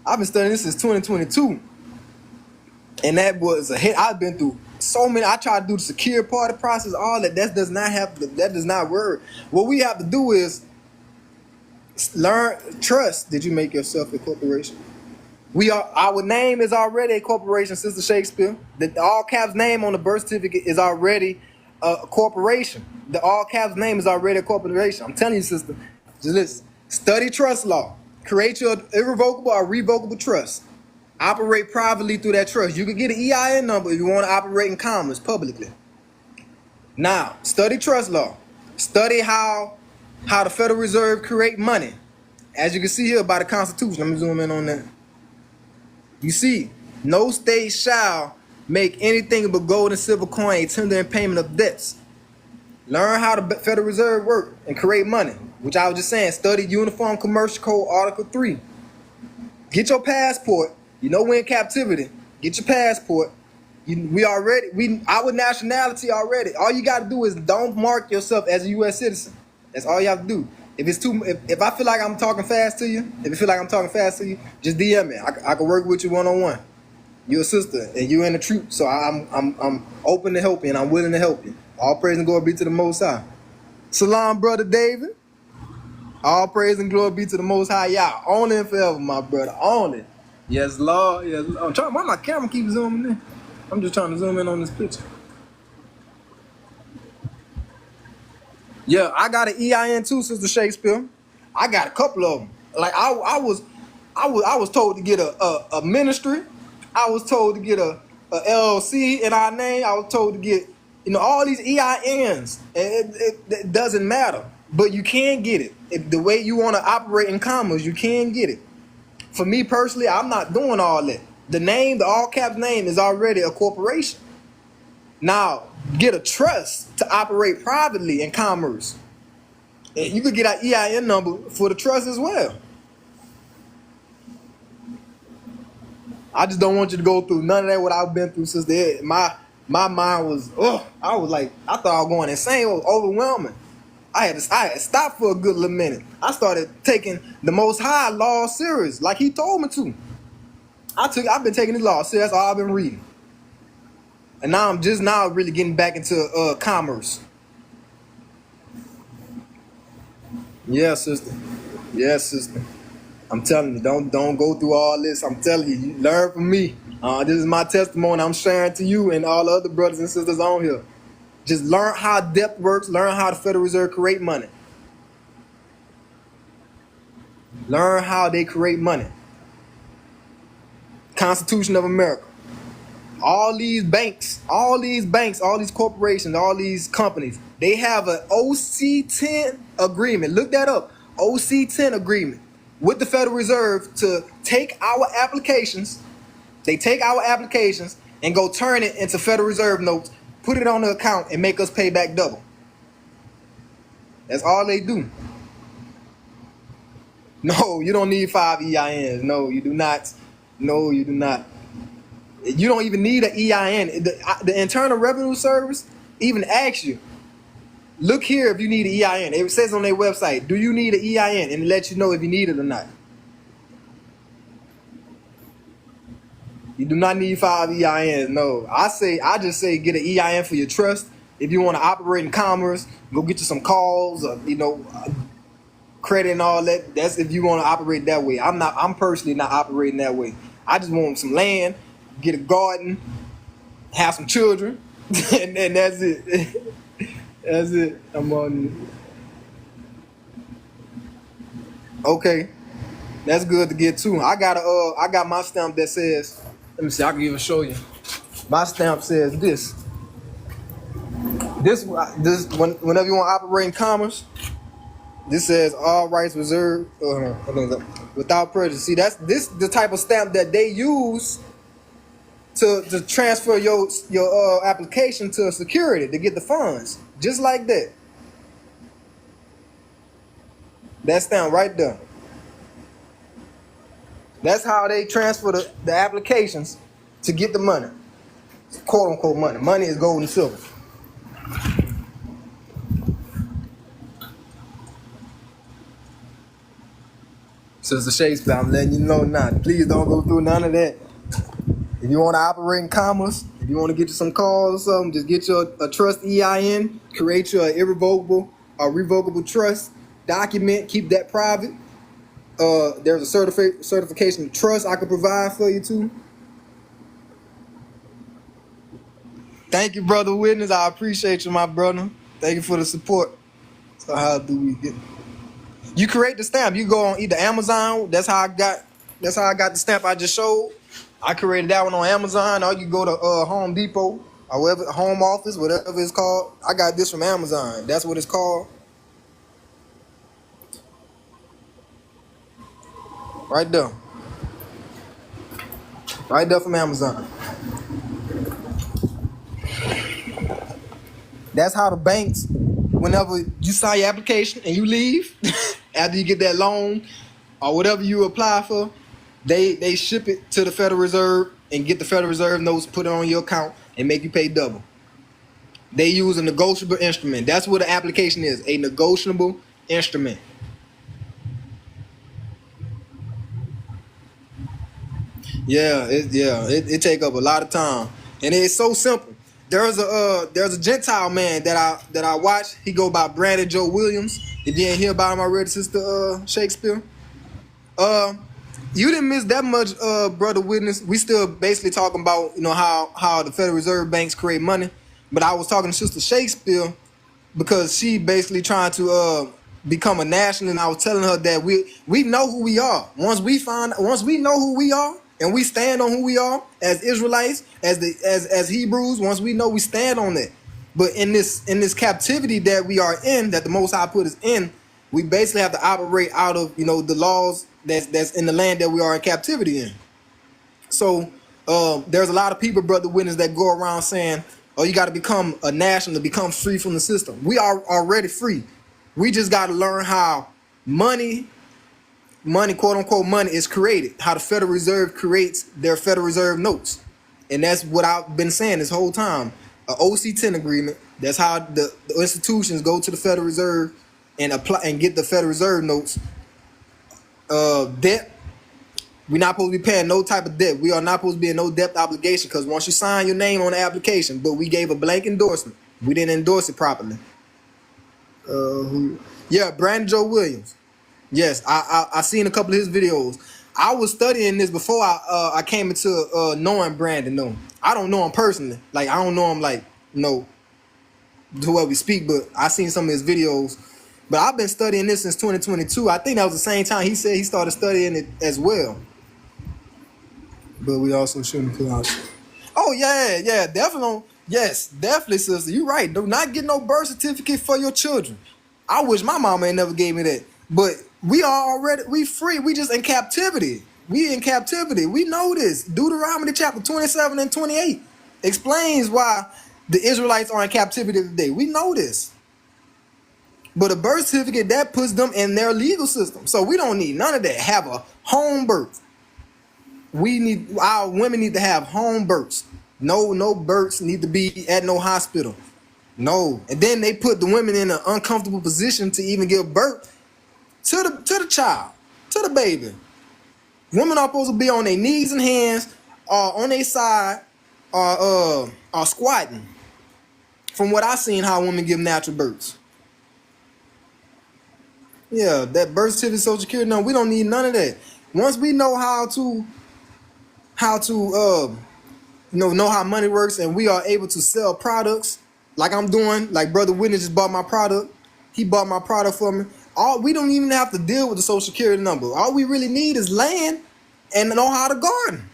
I've been studying this since 2022. And that was a hit. I've been through so many. I tried to do the secure part of the process, all that. That does not work. What we have to do is learn, trust. Did you make yourself a corporation? Our name is already a corporation, Sister Shakespeare. The all caps name on the birth certificate is already a corporation. The all caps name is already a corporation. I'm telling you, sister, just listen. Study trust law. Create your irrevocable or revocable trust. Operate privately through that trust. You can get an EIN number if you want to operate in commerce publicly. Now, study trust law. Study how the Federal Reserve create money. As you can see here by the Constitution. Let me zoom in on that. You see, no state shall make anything but gold and silver coin a tender in payment of debts. Learn how the Federal Reserve work and create money, which I was just saying. Study Uniform Commercial Code Article 3. Get your passport. You know we're in captivity. Get your passport. Our nationality already. All you got to do is don't mark yourself as a U.S. citizen. That's all you have to do. If I feel like I'm talking fast to you, just DM me. I can work with you one-on-one. You're a sister and you're in the truth, so I'm open to help you and I'm willing to help you. All praise and glory be to the Most High. Salam, brother David. All praise and glory be to the Most High. Y'all on it forever, my brother. On it. Yes, Lord. Yes, Lord. Why my camera keep zooming in? I'm just trying to zoom in on this picture. Yeah, I got an EIN too, Sister Shakespeare. I got a couple of them. Like I was told to get a ministry. I was told to get a LLC in our name. I was told to get all these EINs. It doesn't matter, but you can get it. If the way you want to operate in commerce, you can get it. For me personally, I'm not doing all that. The all caps name is already a corporation. Now, get a trust to operate privately in commerce. And you could get an EIN number for the trust as well. I just don't want you to go through none of that what I've been through, sister. My mind was, I thought I was going insane. It was overwhelming. I had to stop for a good little minute. I started taking the Most High law serious, like he told me to. I've been taking the law serious. That's all I've been reading. And now I'm just now really getting back into commerce. Yes, sister. Yes, sister. I'm telling you, don't go through all this. I'm telling you, you learn from me. This is my testimony I'm sharing to you and all the other brothers and sisters on here. Just learn how debt works. Learn how the Federal Reserve create money. Learn how they create money. Constitution of America. All these banks, all these corporations, all these companies, they have an OC-10 agreement. Look that up. OC-10 agreement with the Federal Reserve to take our applications. They take our applications and go turn it into Federal Reserve notes, put it on the account, and make us pay back double. That's all they do. No, you don't need 5 EINs. No, you do not. No, you do not. You don't even need an EIN. The Internal Revenue Service even asks you, look here if you need an EIN. It says on their website, do you need an EIN? And it lets you know if you need it or not. You do not need 5 EINs. No, I just say get an EIN for your trust. If you want to operate in commerce, go get you some calls, or, credit and all that. That's if you want to operate that way. I'm personally not operating that way. I just want some land, get a garden, have some children, and that's it. That's it. I'm on. Okay, that's good to get too. I got my stamp that says. Let me see. I can even show you. My stamp says this. Whenever you want to operate in commerce, this says all rights reserved without prejudice. See, that's the type of stamp that they use to transfer your application to a security to get the funds, just like that. That stamp right there. That's how they transfer the applications to get the money, quote unquote money. Money is gold and silver. Sister Shakespeare, I'm letting you know now. Please don't go through none of that. If you want to operate in commerce, if you want to get you some calls or something, just get you a trust EIN, create you an irrevocable or revocable trust document, keep that private. There's a certification of trust I can provide for you too. Thank you, brother witness. I appreciate you, my brother. Thank you for the support. So how do we get? You create the stamp. You go on either Amazon. That's how I got the stamp I just showed. I created that one on Amazon, or you go to Home Depot or whatever, Home Office, whatever it's called. I got this from Amazon. That's what it's called. Right there. Right there from Amazon. That's how the banks, whenever you sign your application and you leave, after you get that loan or whatever you apply for, they ship it to the Federal Reserve and get the Federal Reserve notes, put it on your account, and make you pay double. They use a negotiable instrument. That's what an application is, a negotiable instrument. It take up a lot of time, and it's so simple. There's a Gentile man that I watch. He go by Brandon Joe Williams. If you ain't hear about him already, Sister Shakespeare, you didn't miss that much, brother witness. We still basically talking about how the Federal Reserve banks create money, but I was talking to Sister Shakespeare because she basically trying to become a national, and I was telling her that we know who we are. Once we know who we are, and we stand on who we are as Israelites, as Hebrews. Once we know, we stand on that. But in this captivity that we are in, that the Most High put us in, we basically have to operate out of the laws that's in the land that we are in captivity in. So there's a lot of people, brother witness, that go around saying, "Oh, you got to become a national to become free from the system." We are already free. We just got to learn how money, quote unquote money, is created. How the Federal Reserve creates their Federal Reserve notes, and that's what I've been saying this whole time. An OC-10 agreement. That's how the institutions go to the Federal Reserve and apply and get the Federal Reserve notes. Debt. We're not supposed to be paying no type of debt. We are not supposed to be in no debt obligation, because once you sign your name on the application, but we gave a blank endorsement. We didn't endorse it properly. Brandon Joe Williams. Yes, I seen a couple of his videos. I was studying this before I came into knowing Brandon. No, I don't know him personally. Like, I don't know him to where we speak, but I seen some of his videos. But I've been studying this since 2022. I think that was the same time he said he started studying it as well. But we also shouldn't pull out. Oh yeah, definitely. Yes, definitely, sister. You right. Do not get no birth certificate for your children. I wish my mama ain't never gave me that. But we free. We just in captivity. We in captivity. We know this. Deuteronomy chapter 27 and 28 explains why the Israelites are in captivity today. We know this. But a birth certificate, that puts them in their legal system. So we don't need none of that. Have a home birth. Our women need to have home births. No births need to be at no hospital. No. And then they put the women in an uncomfortable position to even give birth to the child, to the baby. Women are supposed to be on their knees and hands, on their side are squatting. From what I seen, how women give natural births. Yeah, that birth certificate, social security number, we don't need none of that. Once we know how to know how money works, and we are able to sell products like I'm doing, like Brother Whitney just bought my product. He bought my product for me. We don't even have to deal with the social security number. All we really need is land and know how to garden.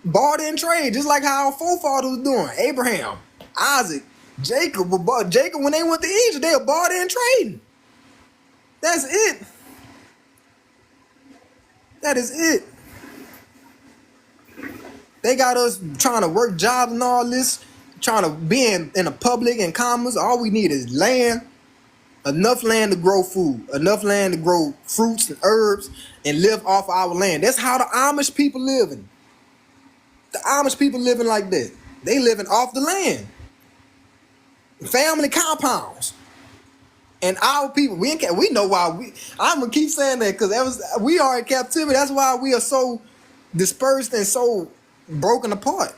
Barter and trade, just like how our forefathers was doing. Abraham, Isaac, Jacob, when they went to Egypt, they were bartering and trading. That's it. That is it. They got us trying to work jobs and all this, trying to be in the public and commerce. All we need is land, enough land to grow food, enough land to grow fruits and herbs, and live off our land. That's how the Amish people living. The Amish people living like that. They living off the land. Family compounds. And our people, we know why I'm gonna keep saying that because we are in captivity. That's why we are so dispersed and so broken apart.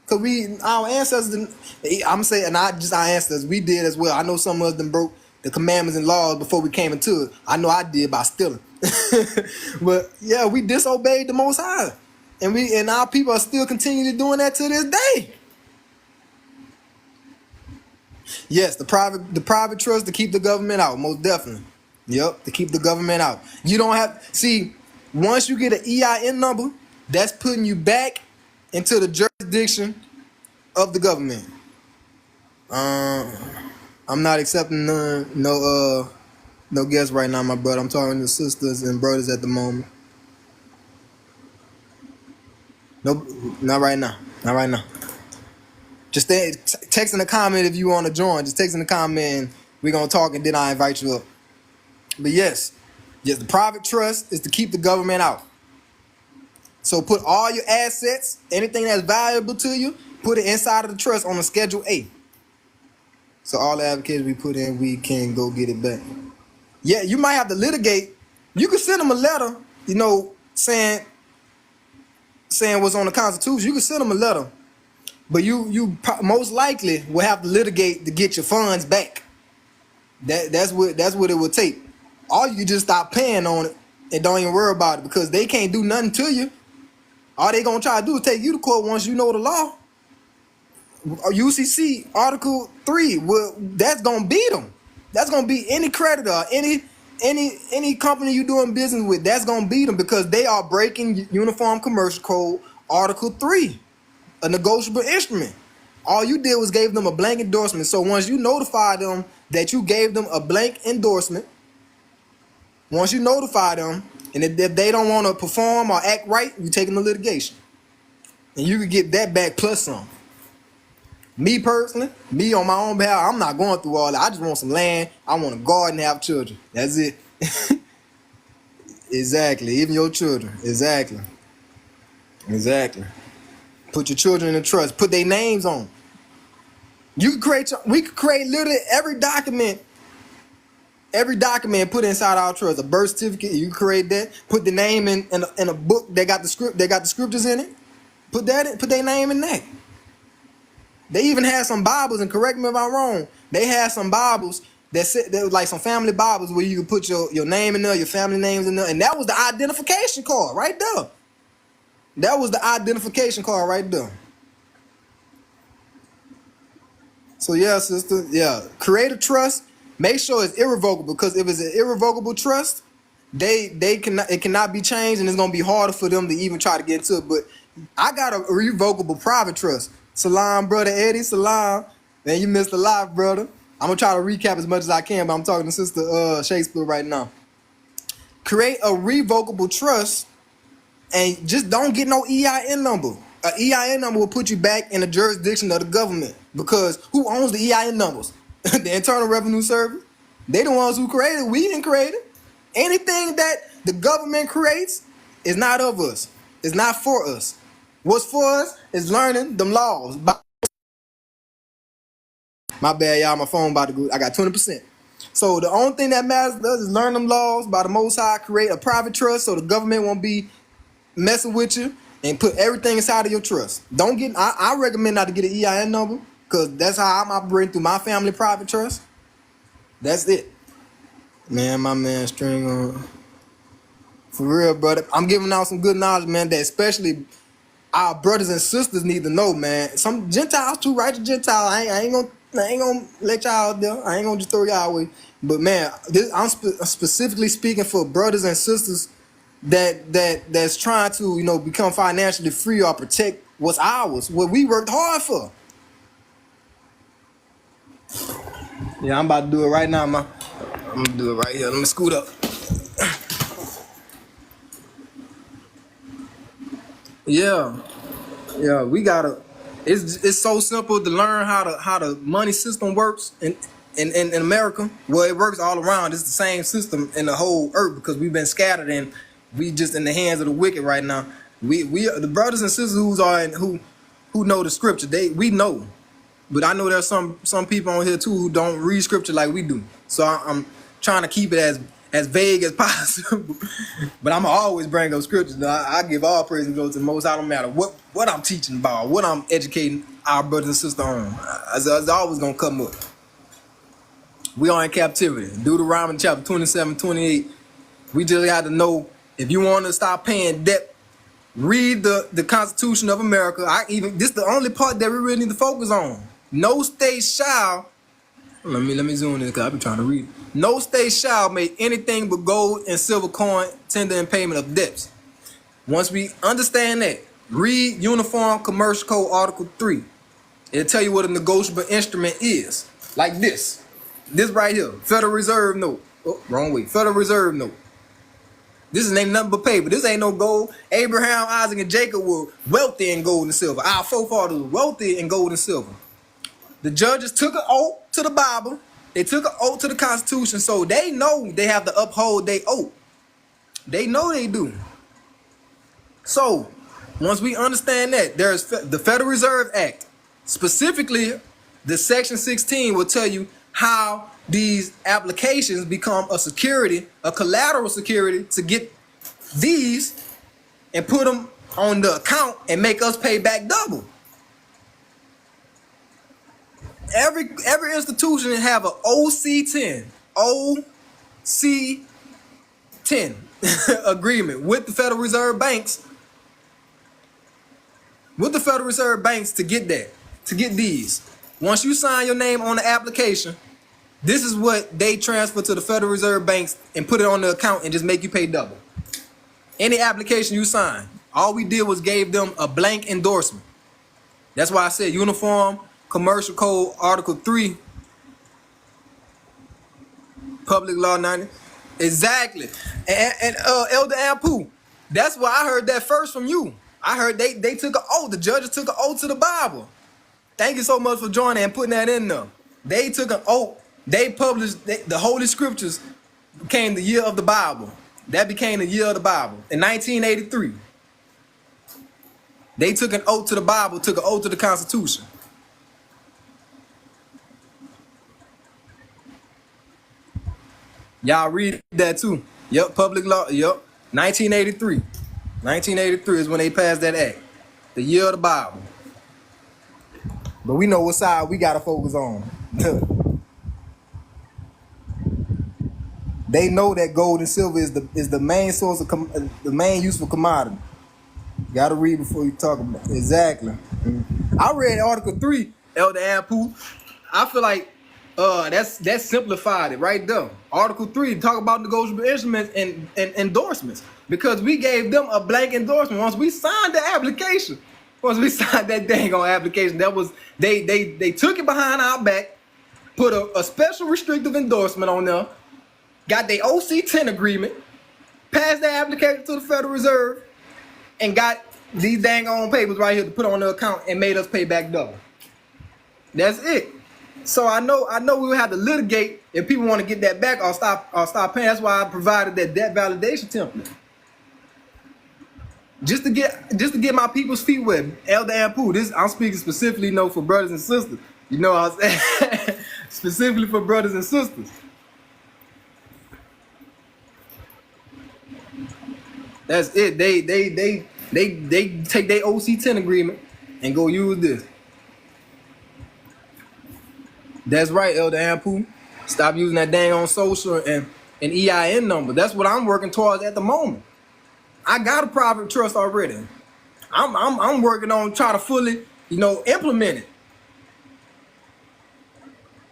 Cause our ancestors, I'm saying, not just our ancestors, we did as well. I know some of us them broke the commandments and laws before we came into it. I know I did by stealing. But yeah, we disobeyed the Most High, and our people are still continually doing that to this day. Yes, the private trust to keep the government out, most definitely. Yep, to keep the government out. You don't have once you get an EIN number, that's putting you back into the jurisdiction of the government. I'm not accepting no guests right now, my brother. I'm talking to sisters and brothers at the moment. Nope, not right now. Not right now. Just text in the comment if you want to join. Just text in the comment and we're going to talk, and then I invite you up. But yes, the private trust is to keep the government out. So put all your assets, anything that's valuable to you, put it inside of the trust on a Schedule A. So all the applications we put in, we can go get it back. Yeah, you might have to litigate. You could send them a letter, saying what's on the Constitution. You could send them a letter. But you most likely will have to litigate to get your funds back. That's what it will take. Or you can just stop paying on it and don't even worry about it, because they can't do nothing to you. All they gonna try to do is take you to court once you know the law. UCC Article 3, that's gonna beat them. That's gonna be any creditor, any company you doing business with. That's gonna beat them because they are breaking Uniform Commercial Code Article 3. A negotiable instrument. All you did was gave them a blank endorsement. So once you notify them that you gave them a blank endorsement, once you notify them, and if they don't want to perform or act right, you take them to litigation. And you can get that back plus some. Me personally, on my own behalf, I'm not going through all that. I just want some land. I want a garden and have children. That's it. Exactly. Even your children. Exactly. Put your children in trust. Put their names on. We could create literally every document put inside our trust. A birth certificate, you can create that. Put the name in a book. They got the scriptures in it. Put their name in that. They even had some Bibles, and correct me if I'm wrong, they had some Bibles that said, there was like some family Bibles where you could put your name in there, your family names in there, and that was the identification card right there. That was the identification card right there. So yeah, sister, create a trust. Make sure it's irrevocable, because if it's an irrevocable trust, it cannot be changed, and it's gonna be harder for them to even try to get into it. But I got a revocable private trust. Salam, brother Eddie. Salam, man, you missed a lot, brother. I'm gonna try to recap as much as I can, but I'm talking to Sister Shakespeare right now. Create a revocable trust. And just don't get no EIN number. An EIN number will put you back in the jurisdiction of the government, because who owns the EIN numbers? The Internal Revenue Service. They the ones who created it. We didn't create it. Anything that the government creates is not of us. It's not for us. What's for us is learning them laws. My bad, y'all. My phone about to go. I got 20%. So the only thing that matters to us is learn them laws by the Most High. Create a private trust so the government won't be messing with you, and put everything inside of your trust. Don't get. I recommend not to get an EIN number because that's how I'm operating through my family private trust. That's it, man. My man String on for real, brother. I'm giving out some good knowledge, man. That especially our brothers and sisters need to know, man. Some Gentiles too, righteous Gentiles. I ain't gonna let y'all out there. I ain't gonna just throw y'all away. But man, I'm specifically speaking for brothers and sisters that's trying to become financially free or protect what's ours, what we worked hard for. Yeah, I'm about to do it right now, man. I'm gonna do it right here. Let me scoot up. Yeah, yeah, we gotta. It's so simple to learn how the money system works in America. Well, it works all around. It's the same system in the whole earth because we've been scattered and we just in the hands of the wicked right now. We the brothers and sisters who know the scripture. We know, but I know there's some people on here too who don't read scripture like we do. So I'm trying to keep it as vague as possible. But I'm always bring up scriptures. I give all praise and glory to the Most. I don't matter what I'm teaching about, what I'm educating our brothers and sisters on. It's always gonna come up. We are in captivity. Deuteronomy chapter 27, 28. We just got to know if you want to stop paying debt, read the Constitution of America. This is the only part that we really need to focus on. No state shall. Let me zoom in because I've been trying to read. No state shall make anything but gold and silver coin tender in payment of debts. Once we understand that, read Uniform Commercial Code Article 3. It'll tell you what a negotiable instrument is. Like this. This right here. Federal Reserve note. Oh, wrong way. Federal Reserve note. This ain't nothing but paper. This ain't no gold. Abraham, Isaac, and Jacob were wealthy in gold and silver. Our forefathers were wealthy in gold and silver. The judges took an oath to the Bible. They took an oath to the Constitution, so they know they have to uphold their oath. They know they do. So, once we understand that, there's the Federal Reserve Act. Specifically, the Section 16 will tell you how these applications become a security, a collateral security to get these and put them on the account and make us pay back double. Every institution have an OC10 agreement with the Federal Reserve banks. With the Federal Reserve banks to get that, to get these. Once you sign your name on the application, this is what they transfer to the Federal Reserve banks and put it on the account and just make you pay double. Any application you sign, all we did was gave them a blank endorsement. That's why I said Uniform Commercial Code Article 3, Public Law 90. Exactly. And Elder Ampu, that's why I heard that first from you. I heard they took an oath. The judges took an oath to the Bible. Thank you so much for joining and putting that in there. They took an oath. They published the Holy Scriptures became the year of the Bible. That became the year of the Bible in 1983. They took an oath to the Bible, took an oath to the Constitution. Y'all read that too. Yep, public law. Yep, 1983. 1983 is when they passed that act. The year of the Bible. But we know what side we gotta focus on. They know that gold and silver is the main source of the main useful commodity. You gotta read before you talk about it. Exactly. I read Article 3, Elder Ampu. I feel like that's simplified it right there. Article 3 talk about negotiable instruments and endorsements because we gave them a blank endorsement once we signed the application. Once we signed that dang on application, that was they took it behind our back, put a special restrictive endorsement on there, got their OC10 agreement, passed that application to the Federal Reserve, and got these dang on papers right here to put on the account and made us pay back double. That's it. So I know we will have to litigate if people want to get that back or stop paying. That's why I provided that debt validation template. Just to get my people's feet wet. Elder Ampu, I'm speaking specifically for brothers and sisters. You know what I'm saying? Specifically for brothers and sisters. That's it. They take their OC10 agreement and go use this. That's right, Elder Ampu. Stop using that dang on social and an EIN number. That's what I'm working towards at the moment. I got a private trust already. I'm working on trying to fully, implement it.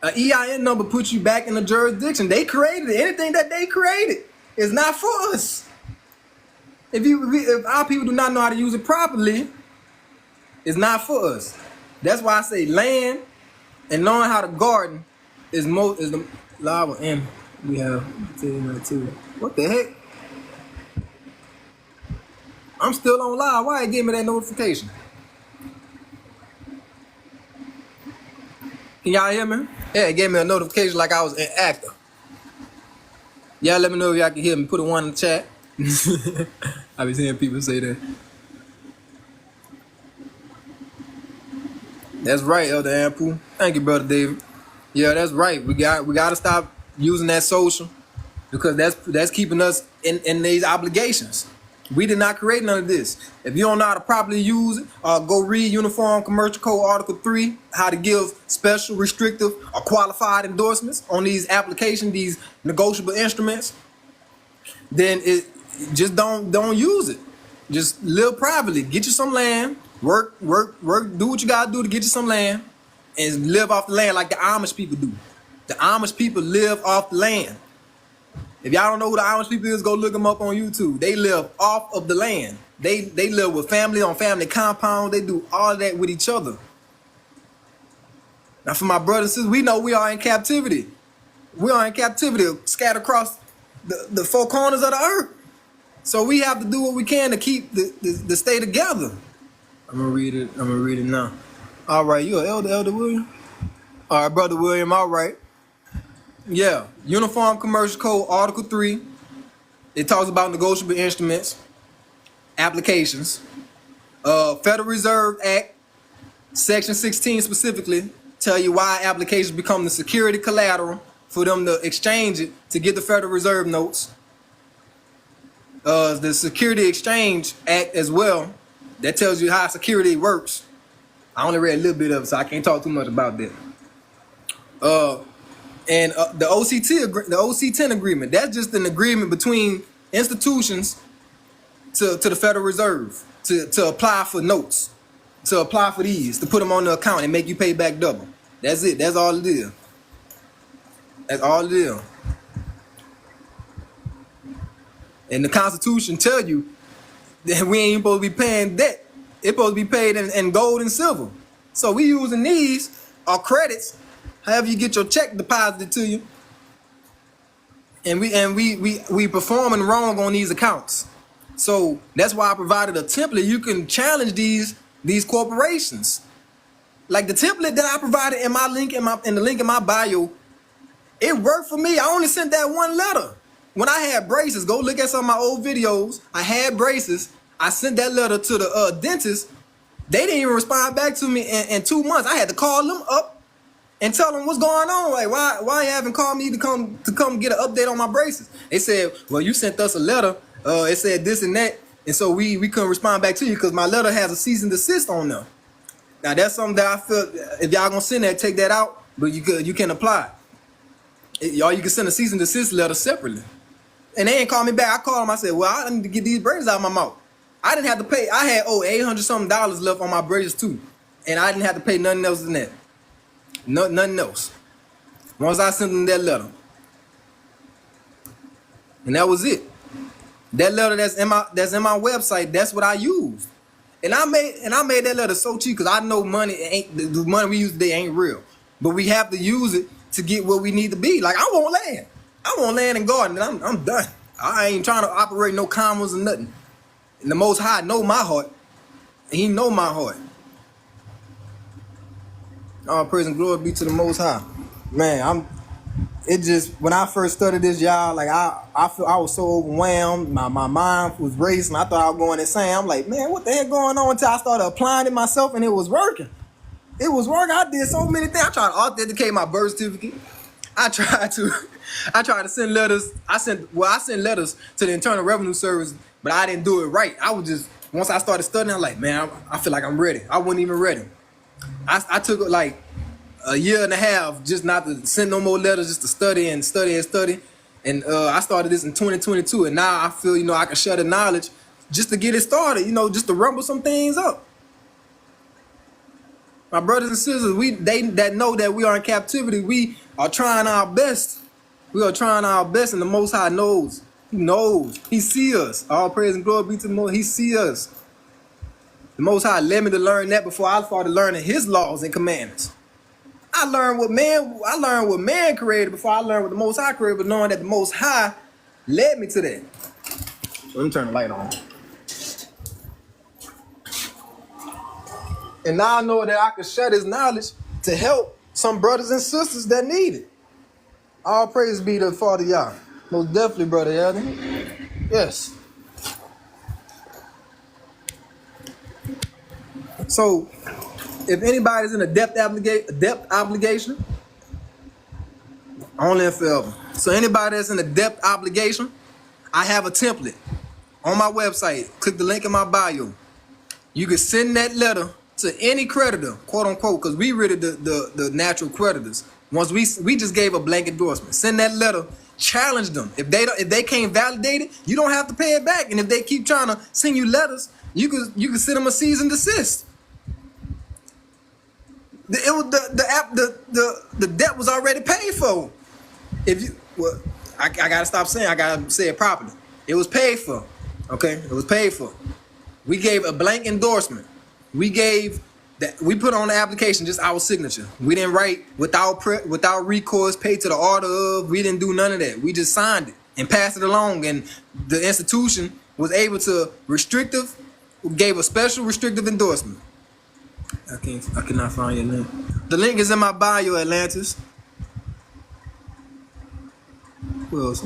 An EIN number puts you back in the jurisdiction. They created it. Anything that they created is not for us. If our people do not know how to use it properly, it's not for us. That's why I say land and knowing how to garden is the lava. And we have too. What the heck? I'm still on live. Why it gave me that notification? Can y'all hear me? Yeah, it gave me a notification like I was inactive. Y'all let me know if y'all can hear me. Put a 1 in the chat. I be seeing people say that. That's right, Elder Ampu. Thank you, Brother David. Yeah, that's right. We got to stop using that social because that's keeping us in these obligations. We did not create none of this. If you don't know how to properly use it, go read Uniform Commercial Code Article 3, how to give special, restrictive, or qualified endorsements on these applications, these negotiable instruments. Then just don't use it. Just live privately. Get you some land. Work. Do what you gotta do to get you some land, and live off the land like the Amish people do. The Amish people live off the land. If y'all don't know who the Amish people is, go look them up on YouTube. They live off of the land. They live with family on family compound. They do all of that with each other. Now, for my brothers and sisters, we know we are in captivity. We are in captivity, scattered across the four corners of the earth. So we have to do what we can to keep the stay together. I'm gonna read it now. All right, you an Elder William? All right, Brother William. All right. Yeah, Uniform Commercial Code Article 3. It talks about negotiable instruments, applications. Federal Reserve Act, Section 16 specifically, tell you why applications become the security collateral for them to exchange it to get the Federal Reserve notes. The Security Exchange Act as well, that tells you how security works. I only read a little bit of it, so I can't talk too much about that. And the OC10 agreement, that's just an agreement between institutions to the Federal Reserve to apply for notes, to apply for these, to put them on the account and make you pay back double. That's it. That's all it is. That's all it is. And the Constitution tell you that we ain't supposed to be paying debt. It's supposed to be paid in gold and silver. So we using these, our credits, however you get your check deposited to you, and we performing wrong on these accounts. So that's why I provided a template. You can challenge these corporations. Like the template that I provided in my link in the link in my bio, it worked for me. I only sent that one letter. When I had braces, go look at some of my old videos. I had braces. I sent that letter to the dentist. They didn't even respond back to me in 2 months. I had to call them up and tell them what's going on. Like, why you haven't called me to come get an update on my braces? They said, well, you sent us a letter. It said this and that, and so we couldn't respond back to you because my letter has a cease and desist on them. Now that's something that I feel if y'all gonna send that, take that out, but you can apply. Y'all, you can send a cease and desist letter separately. And they ain't called me back. I called them. I said, well, I need to get these braces out of my mouth. I didn't have to pay. I had $800 something left on my braces too, and I didn't have to pay nothing else than that. Nothing else. Once I sent them that letter, and that was it. That letter that's in my website. That's what I used, and I made that letter so cheap because I know money ain't the money we use today ain't real, but we have to use it to get where we need to be. Like I want land. I want land and garden, and I'm done. I ain't trying to operate no commas or nothing. And the Most High know my heart. And He know my heart. All praise and glory be to the Most High. Man, when I first started this, y'all, like I feel I was so overwhelmed. My mind was racing. I thought I was going insane. I'm like, man, what the heck going on? Until I started applying it myself, and it was working. It was working. I did so many things. I tried to authenticate my birth certificate. I tried to send letters. I sent letters to the Internal Revenue Service, but I didn't do it right. I was just Once I started studying, I'm like, man, I feel like I'm ready. I wasn't even ready. I took like a year and a half just not to send no more letters, just to study and study and study. And I started this in 2022, and now I feel, I can share the knowledge just to get it started, just to rumble some things up. My brothers and sisters, they that know that we are in captivity, we are trying our best. We are trying our best, and the Most High knows. He knows. He sees us. All praise and glory be to the Most. He sees us. The Most High led me to learn that before I started learning His laws and commandments. I learned what man created before I learned what the Most High created, but knowing that the Most High led me to that. Let me turn the light on. And now I know that I can share this knowledge to help some brothers and sisters that need it. All praise be to the Father Yah. Most definitely, Brother Elden. Yes. So, if anybody's in a debt obligation, only in forever. So anybody that's in a debt obligation, I have a template on my website. Click the link in my bio. You can send that letter to any creditor, quote unquote, because we rid of the natural creditors. Once we just gave a blank endorsement. Send that letter, challenge them. If they can't validate it, you don't have to pay it back. And if they keep trying to send you letters, you can send them a cease and desist. The debt was already paid for. I gotta stop saying, I gotta say it properly. It was paid for. Okay, it was paid for. We gave a blank endorsement. We put on the application just our signature. We didn't write without recourse, pay to the order of. We didn't do none of that. We just signed it and passed it along. And the institution was able to gave a special restrictive endorsement. I cannot find your link. The link is in my bio, Atlantis. Who else?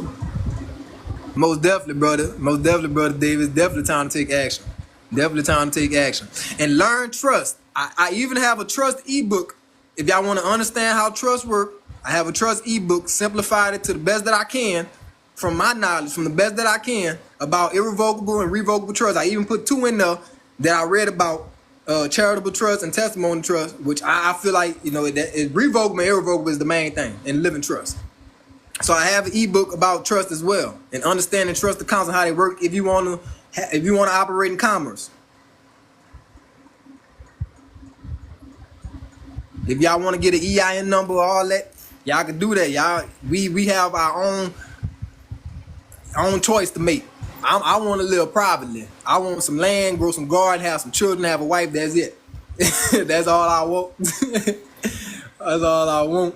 Most definitely, brother. Most definitely, brother Davis. Definitely time to take action. Definitely time to take action. And learn trust. I even have a trust ebook. If y'all want to understand how trust works, I have a trust ebook, simplified it to the best that I can, from my knowledge, from the best that I can, about irrevocable and revocable trust. I even put 2 in there that I read about, charitable trust and testimony trust, which I feel like, revocable and irrevocable is the main thing in living trust. So I have an ebook about trust as well, and understanding trust accounts and how they work if you want to operate in commerce. If y'all want to get an EIN number, all that, y'all can do that. Y'all, we have our own choice to make. I want to live privately. I want some land, grow some garden, have some children, have a wife. That's it. That's all I want. That's all I want.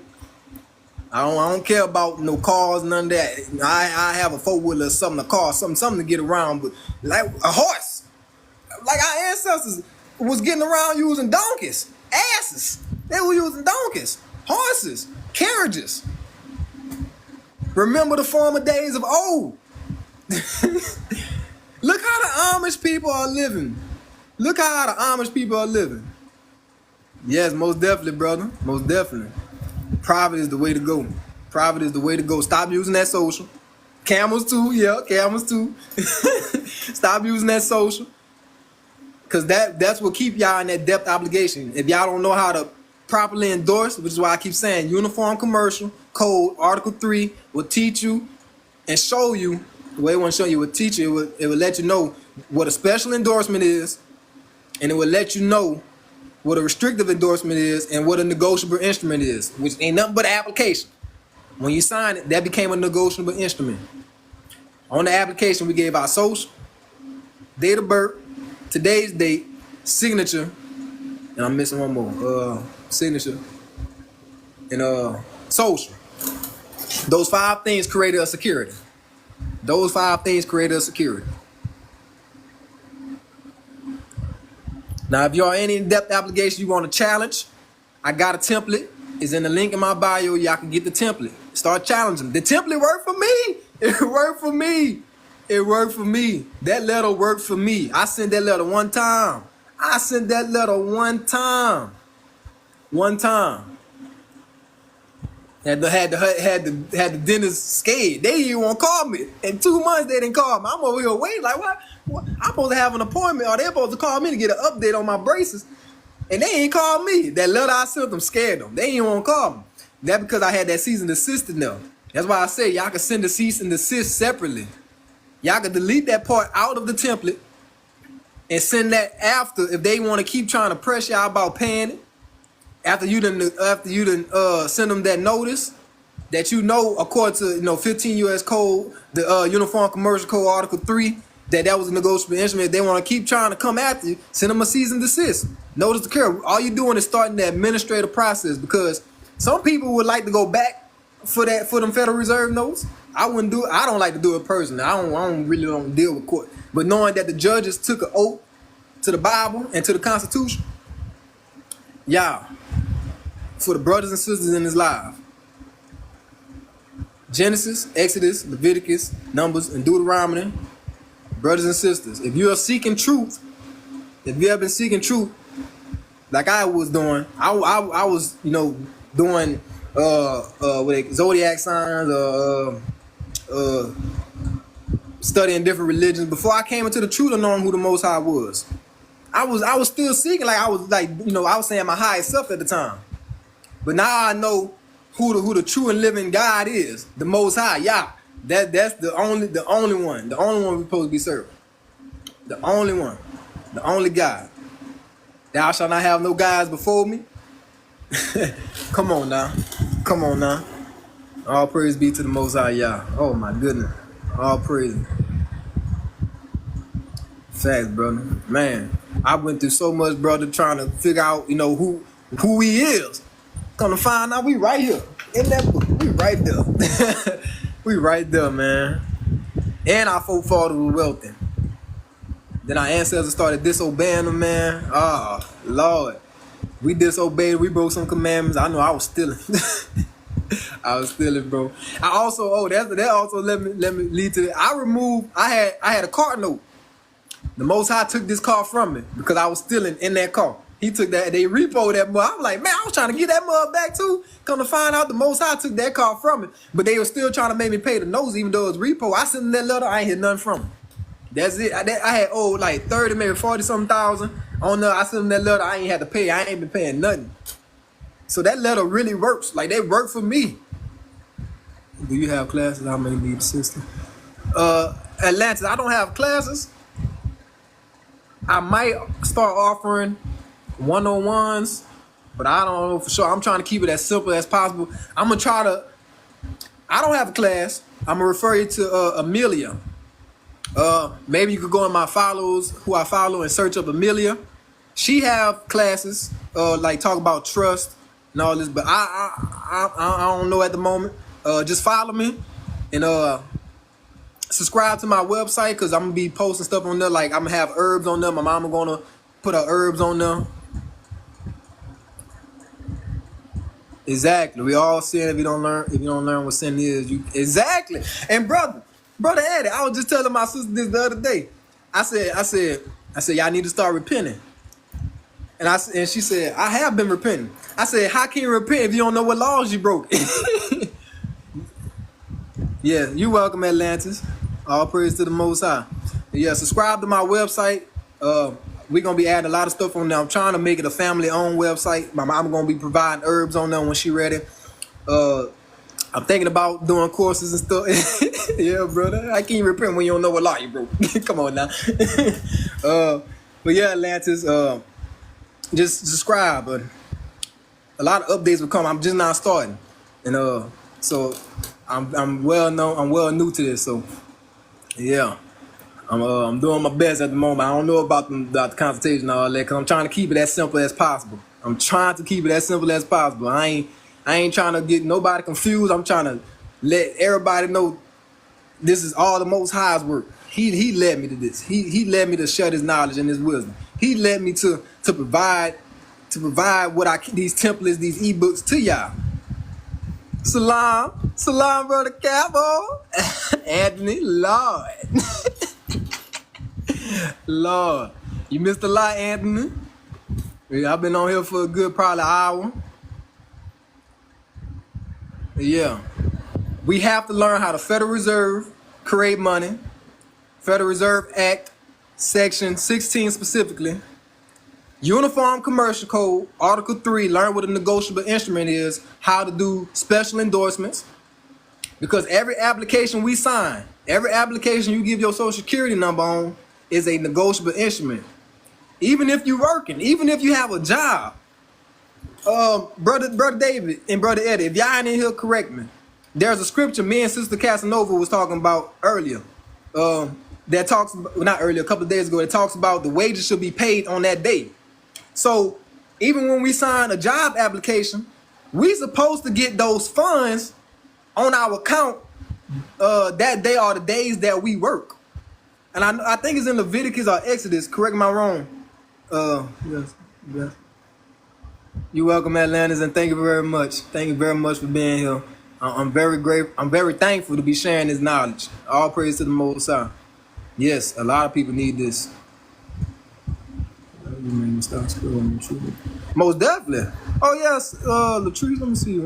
I don't care about no cars, none of that. I have a 4-wheeler or something, a car, something to get around, but like a horse. Like our ancestors was getting around using donkeys, asses. They were using donkeys, horses, carriages. Remember the former days of old. Look how the Amish people are living. Look how the Amish people are living. Yes, most definitely, brother. Most definitely. Private is the way to go. Private is the way to go. Stop using that social. Camels too, yeah, camels too. Stop using that social. Cause that's what keep y'all in that debt obligation. If y'all don't know how to properly endorse, which is why I keep saying Uniform Commercial Code, Article 3 will teach you and show you. The way it won't show you, it will teach you. It will let you know what a special endorsement is, and it will let you know what a restrictive endorsement is and what a negotiable instrument is, which ain't nothing but an application. When you sign it, that became a negotiable instrument. On the application, we gave our social, date of birth, today's date, signature, and I'm missing one more, signature, and social. Those 5 things created a security. Those 5 things created a security. Now, if you are any in-depth application you want to challenge, I got a template. It's in the link in my bio. Y'all can get the template. Start challenging. The template worked for me. It worked for me. It worked for me. That letter worked for me. I sent that letter one time. One time. Had the dentist scared. They didn't even want to call me. In 2 months, they didn't call me. I'm over here waiting like, what? I'm supposed to have an appointment, or they're supposed to call me to get an update on my braces, and they ain't called me. That letter I sent them scared them. They ain't want to call me. That because I had that cease and desist in there. That's why I say y'all can send the cease and desist separately. Y'all can delete that part out of the template and send that after if they want to keep trying to press y'all about paying it. After you done send them that notice that according to 15 U.S. Code, the Uniform Commercial Code Article 3, that was a negotiable instrument. If they want to keep trying to come after you, send them a cease and desist. Notice to care. All you're doing is starting the administrative process, because some people would like to go back for them Federal Reserve notes. I don't like to do it personally. I don't really deal with court. But knowing that the judges took an oath to the Bible and to the Constitution, y'all, for the brothers and sisters in this live, Genesis, Exodus, Leviticus, Numbers, and Deuteronomy, brothers and sisters, if you are seeking truth, if you have been seeking truth, like I was doing, I was doing zodiac signs, studying different religions before I came into the truth of knowing who the Most High was. I was still seeking, I was saying my highest self at the time, but now I know who the true and living God is, the Most High, Yah. That's the only one we're supposed to be serving. The only one, the only God. Thou shalt not have no gods before me. Come on now. All praise be to the Most High, Yah. Oh my goodness, all praise. Facts, brother. Man, I went through so much, brother, trying to figure out, who he is. Come to find out, we right here in that book. We right there. We right there, man. And our forefathers were wealthy. Then our ancestors started disobeying them, man. Oh, Lord. We disobeyed. We broke some commandments. I know I was stealing. I was stealing, bro. I also, that also let me lead to that. I had a car note. The Most High took this car from me because I was stealing in that car. He took that, they repoed that mug. I was like, man, I was trying to get that mug back too. Come to find out, the Most High took that car from me, but they were still trying to make me pay the notes, even though it was repo. I sent them that letter, I ain't hear nothing from them. That's it. I had owed like 30, maybe 40 something thousand on there. I sent them that letter, I ain't had to pay. I ain't been paying nothing. So that letter really works. Like, they work for me. Do you have classes? I may need assistance. Atlantis, I don't have classes. I might start offering one-on-ones, but I don't know for sure. I'm trying to keep it as simple as possible. I'm gonna try to. I don't have a class. I'm gonna refer you to Amelia. Maybe you could go in my followers, who I follow, and search up Amelia. She have classes, like talk about trust and all this, but I don't know at the moment. Just follow me and subscribe to my website, because I'm gonna be posting stuff on there. Like, I'm gonna have herbs on there. My mama gonna put her herbs on there. Exactly. We all sin if you don't learn what sin is. Exactly. And brother Eddie, I was just telling my sister this the other day. I said, y'all need to start repenting. And she said, I have been repenting. I said, how can you repent if you don't know what laws you broke? Yeah, you welcome, Atlantis. All praise to the Most High. Yeah, subscribe to my website. We're going to be adding a lot of stuff on there. I'm trying to make it a family-owned website. My mom going to be providing herbs on there when she ready. I'm thinking about doing courses and stuff. Yeah, brother. I can't repent when you don't know what law you broke. Come on now. But yeah, Atlantis, just subscribe. But a lot of updates will come. I'm just not starting. And so I'm well new to this. So yeah. I'm doing my best at the moment. I don't know about the consultation and all that, because I'm trying to keep it as simple as possible. I ain't trying to get nobody confused. I'm trying to let everybody know this is all the Most High's work. He led me to this. He led me to share His knowledge and His wisdom. He led me to provide these templates, these ebooks to y'all. Salam, brother Cabo. Anthony, Lord. Lord, you missed a lot, Anthony. I've been on here for a good probably hour. Yeah, we have to learn how the Federal Reserve create money. Federal Reserve Act Section 16 specifically. Uniform Commercial Code, Article 3, learn what a negotiable instrument is, how to do special endorsements. Because every application we sign, every application you give your social security number on is a negotiable instrument. Even if you're working, even if you have a job. Brother David and Brother Eddie, if y'all ain't in here, correct me. There's a scripture me and Sister Casanova was talking about earlier. That talks, not earlier, a couple of days ago, it talks about the wages should be paid on that day. So even when we sign a job application, we supposed to get those funds on our account that day or the days that we work. And I think it's in Leviticus or Exodus, correct me if I'm wrong. Yes. You're welcome, Atlantis, and thank you very much. Thank you very much for being here. I'm very grateful. I'm very thankful to be sharing this knowledge. All praise to the Most High. Yes, a lot of people need this. Most definitely. Oh yes, Latrice, let me see.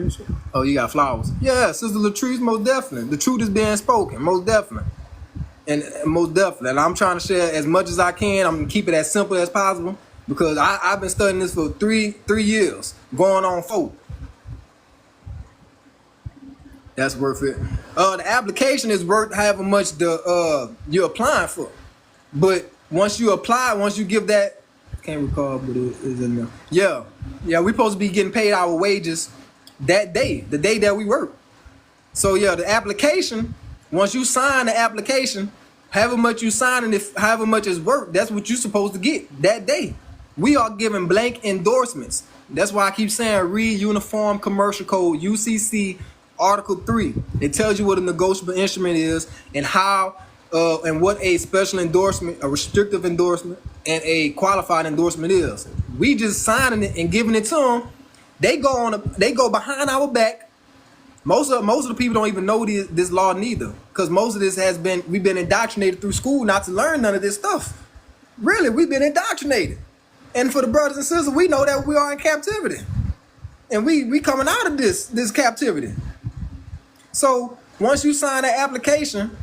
Oh, you got flowers. Yeah, Sister Latrice, most definitely. The truth is being spoken, most definitely. And most definitely. And I'm trying to share as much as I can. I'm gonna keep it as simple as possible because I've been studying this for three years, going on 4. That's worth it. The application is worth however much you're applying for. But once you apply, once you give that, can't recall, but it is in there. Yeah, we supposed to be getting paid our wages that day, the day that we work. So yeah, the application, once you sign the application, however much you sign and however much is worth, that's what you're supposed to get that day. We are giving blank endorsements. That's why I keep saying read Uniform Commercial Code, UCC, Article 3. It tells you what a negotiable instrument is and how and what a special endorsement, a restrictive endorsement, and a qualified endorsement is. We just signing it and giving it to them. They go behind our back. Most of the people don't even know this law neither, because most of this we've been indoctrinated through school not to learn none of this stuff. Really, we've been indoctrinated. And for the brothers and sisters, we know that we are in captivity, and we coming out of this captivity. So once you sign that application,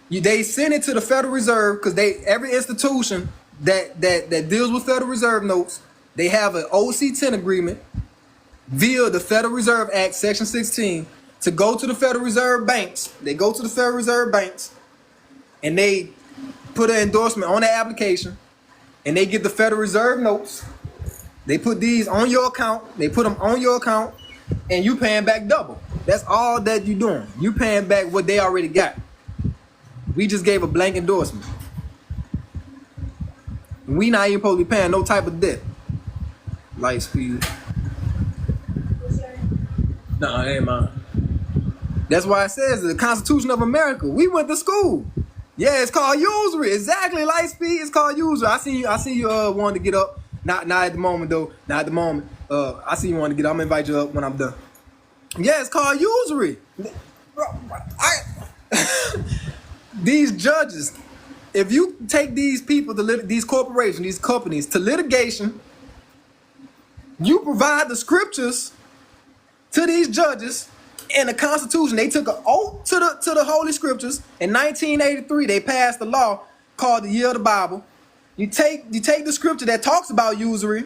they send it to the Federal Reserve, because every institution that deals with Federal Reserve notes, they have an OC-10 agreement via the Federal Reserve Act, Section 16, to go to the Federal Reserve banks. They go to the Federal Reserve banks and they put an endorsement on the application, and they get the Federal Reserve notes. They put these on your account. They put them on your account, and you paying back double. That's all that you doing. You paying back what they already got. We just gave a blank endorsement. We not even supposed to be paying no type of debt. Light speed. No, it ain't mine. That's why it says the Constitution of America. We went to school. Yeah, it's called usury. Exactly, light speed. It's called usury. I see you wanting to get up. Not at the moment though. Not at the moment. I see you wanting to get up. I'm gonna invite you up when I'm done. Yeah, it's called usury. These judges, if you take these people, these corporations, these companies to litigation, you provide the scriptures to these judges and the Constitution. They took an oath to the Holy Scriptures. In 1983, they passed a law called the Year of the Bible. You take the scripture that talks about usury,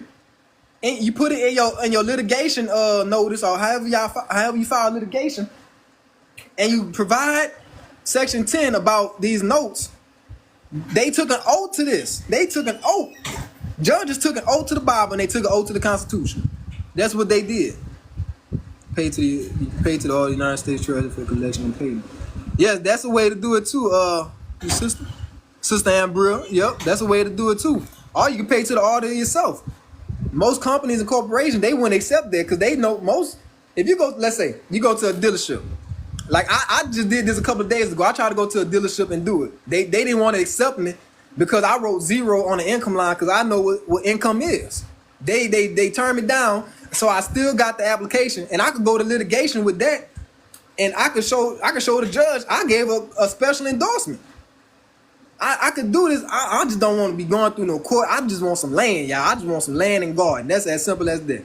and you put it in your litigation notice, or however you file litigation, and you provide Section 10 about these notes. They took an oath to this. They took an oath. Judges took an oath to the Bible, and they took an oath to the Constitution. That's what they did. Pay to the United States Treasury for collection and payment. Yes, that's a way to do it too. Your sister Ambria. Yep, that's a way to do it too. Or you can pay to the auditor yourself. Most companies and corporations, they wouldn't accept that because they know most. If you go, let's say you go to a dealership. Like I just did this a couple of days ago. I tried to go to a dealership and do it. They didn't want to accept me because I wrote 0 on the income line because I know what income is. They turned me down. So I still got the application, and I could go to litigation with that, and I could show the judge I gave a special endorsement. I could do this. I just don't want to be going through no court. I just want some land, y'all. I just want some land and garden. That's as simple as that.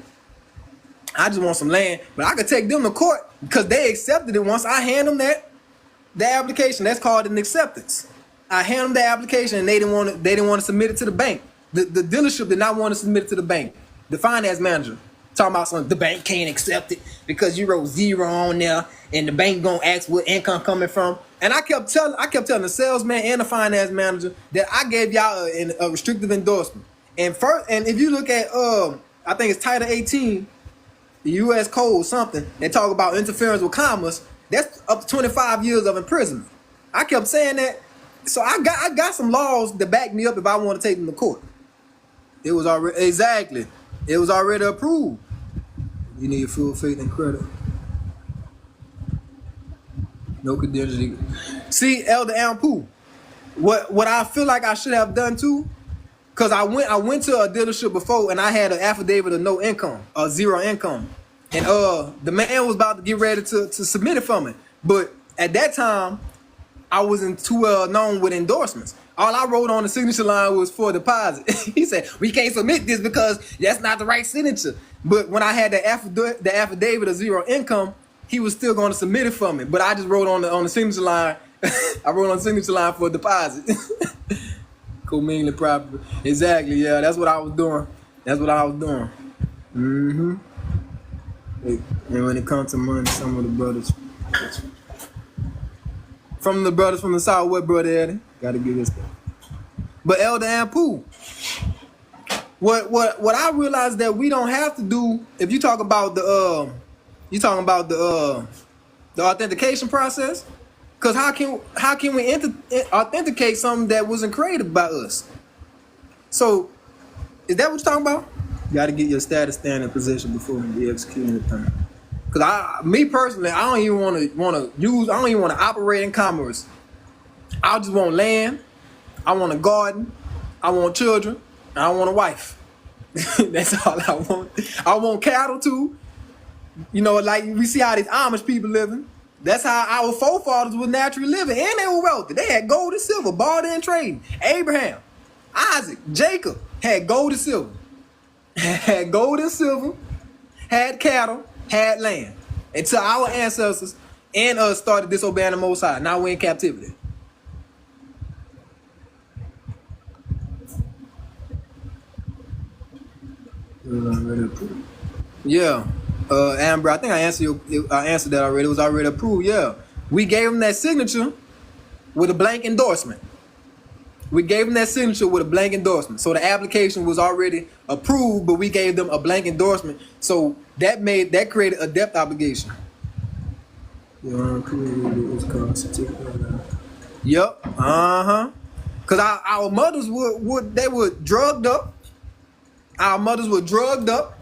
I just want some land, but I could take them to court because they accepted it once I hand them the application. That's called an acceptance. I handed them the application, and they didn't want to. They didn't want to submit it to the bank. The dealership did not want to submit it to the bank. The finance manager talking about something. The bank can't accept it because you wrote 0 on there, and the bank gonna ask what income coming from. And I kept telling the salesman and the finance manager that I gave y'all a restrictive endorsement. And if you look at I think it's Title 18, the U.S. Code something, they talk about interference with commerce. That's up to 25 years of imprisonment. I kept saying that. So I got some laws that back me up if I want to take them to court. It was already It was already approved. You need full faith and credit. No contingency. See, Elder Ampu, what I feel like I should have done too, because I went to a dealership before and I had an affidavit of no income, 0 income, and the man was about to get ready to submit it for me, but at that time I wasn't too well known with endorsements. All I wrote on the signature line was for deposit. He said, we can't submit this because that's not the right signature. But when I had the affidavit of 0 income, he was still going to submit it for me. But I just wrote on the signature line. I wrote on the signature line for deposit. Commingling property. Exactly, yeah, that's what I was doing. Mm-hmm. And when it comes to money, some of the brothers... From the brothers from the South, what brother Eddie? Gotta give this stuff. But Elder Ampu, what I realized that we don't have to do, if you talk about the authentication process, because how can we authenticate something that wasn't created by us? So is that what you're talking about? You gotta get your status standing position before we execute anything. Cause me personally, I don't even want to operate in commerce. I just want land. I want a garden. I want children. And I want a wife. That's all I want. I want cattle too. You know, like we see how these Amish people living. That's how our forefathers were naturally living, and they were wealthy. They had gold and silver, barter and trading. Abraham, Isaac, Jacob had gold and silver. Had gold and silver. Had cattle. Had land until our ancestors and us started disobeying the Most High. Now we're in captivity. Yeah, Amber, I think I answered that already. It was already approved. Yeah, we gave them that signature with a blank endorsement. So the application was already approved, but we gave them a blank endorsement. So that created a debt obligation. Yep. Cause our mothers were drugged up. Our mothers were drugged up,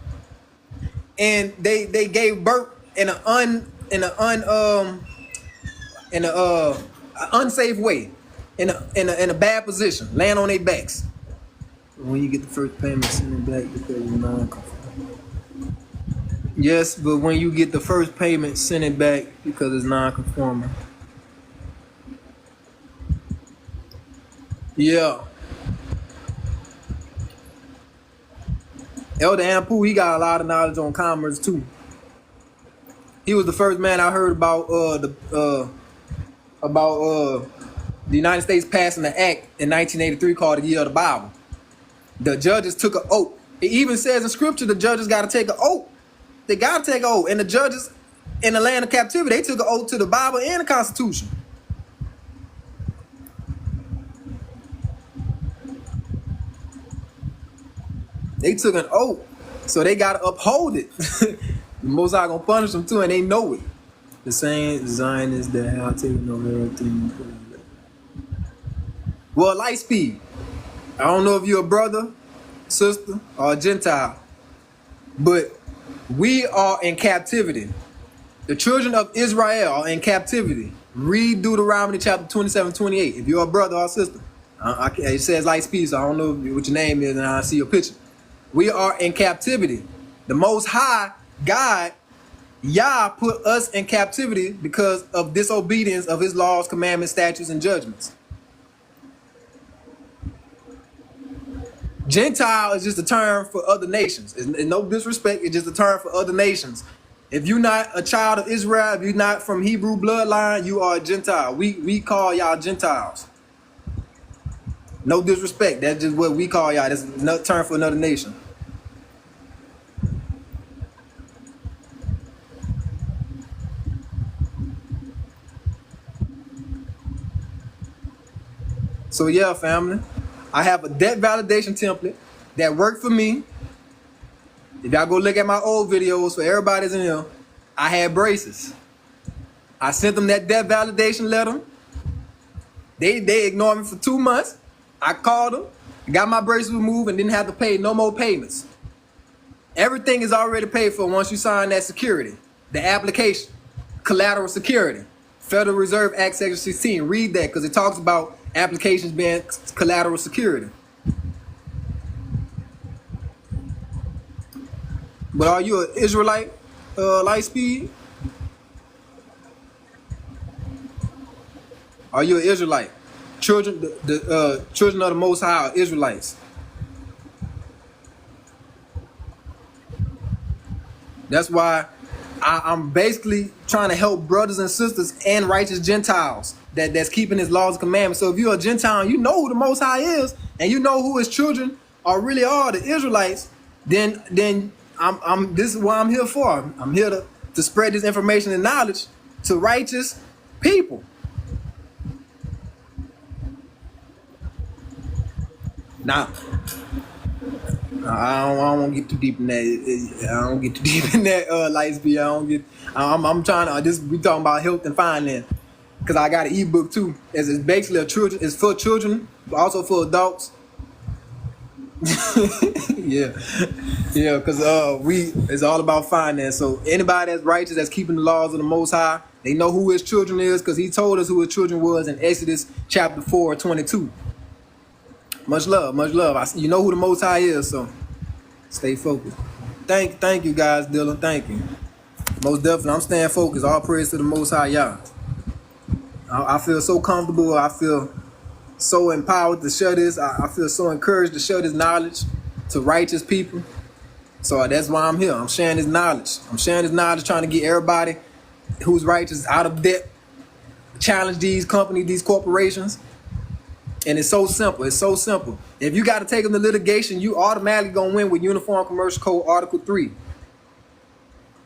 and they gave birth in an unsafe way. In a bad position, laying on their backs. When you get the first payment, send it back because you're non-conforming. Yes, but when you get the first payment, send it back because it's non-conforming. Yeah. Elder Ampu, he got a lot of knowledge on commerce too. He was the first man I heard about the United States passing an act in 1983 called the Year of the Bible. The judges took an oath. It even says in scripture the judges got to take an oath. They got to take an oath. And the judges in the land of captivity, they took an oath to the Bible and the Constitution. They took an oath. So they got to uphold it. The Most High gonna punish them too, and they know it. The same Zionists that have taken over everything. Well, light speed. I don't know if you're a brother, sister, or a Gentile, but we are in captivity. The children of Israel are in captivity. Read Deuteronomy chapter 27-28. If you're a brother or a sister, it says light speed, so I don't know what your name is, and I see your picture. We are in captivity. The Most High God, Yah, put us in captivity because of disobedience of His laws, commandments, statutes, and judgments. Gentile is just a term for other nations. It's no disrespect. It's just a term for other nations. If you're not a child of Israel, if you're not from Hebrew bloodline, you are a Gentile. We call y'all Gentiles. No disrespect. That's just what we call y'all. That's another term for another nation. So yeah, family, I have a debt validation template that worked for me. If y'all go look at my old videos for everybody's in here, I had braces. I sent them that debt validation letter. They ignored me for 2 months. I called them, got my braces removed, and didn't have to pay no more payments. Everything is already paid for once you sign that security, the application, collateral security. Federal Reserve Act Section 16. Read that because it talks about applications being collateral security. But are you an Israelite, Lightspeed? Are you an Israelite? Children, the children of the Most High are Israelites. That's why I'm basically trying to help brothers and sisters and righteous Gentiles that's keeping his laws and commandments. So if you're a Gentile and you know who the Most High is, and you know who his children really are, the Israelites, then I'm this is what I'm here for. I'm here to spread this information and knowledge to righteous people. Now, I don't want to get too deep in that. I don't get too deep in that. Lightspeed. I don't get. I'm trying to. We talking about health and finance, because I got an ebook too. It's basically it's for children, but also for adults. yeah, because it's all about finance. So anybody that's righteous, that's keeping the laws of the Most High, they know who his children is, because he told us who his children was in Exodus chapter 4:22. Much love, much love. You know who the Most High is, so stay focused. Thank you guys, Dylan. Thank you. Most definitely, I'm staying focused. All praise to the Most High, y'all. I feel so comfortable. I feel so empowered to share this. I feel so encouraged to share this knowledge to righteous people. So that's why I'm here. I'm sharing this knowledge. I'm sharing this knowledge, trying to get everybody who's righteous out of debt, challenge these companies, these corporations. And it's so simple. It's so simple. If you got to take them to litigation, you automatically going to win with Uniform Commercial Code Article 3.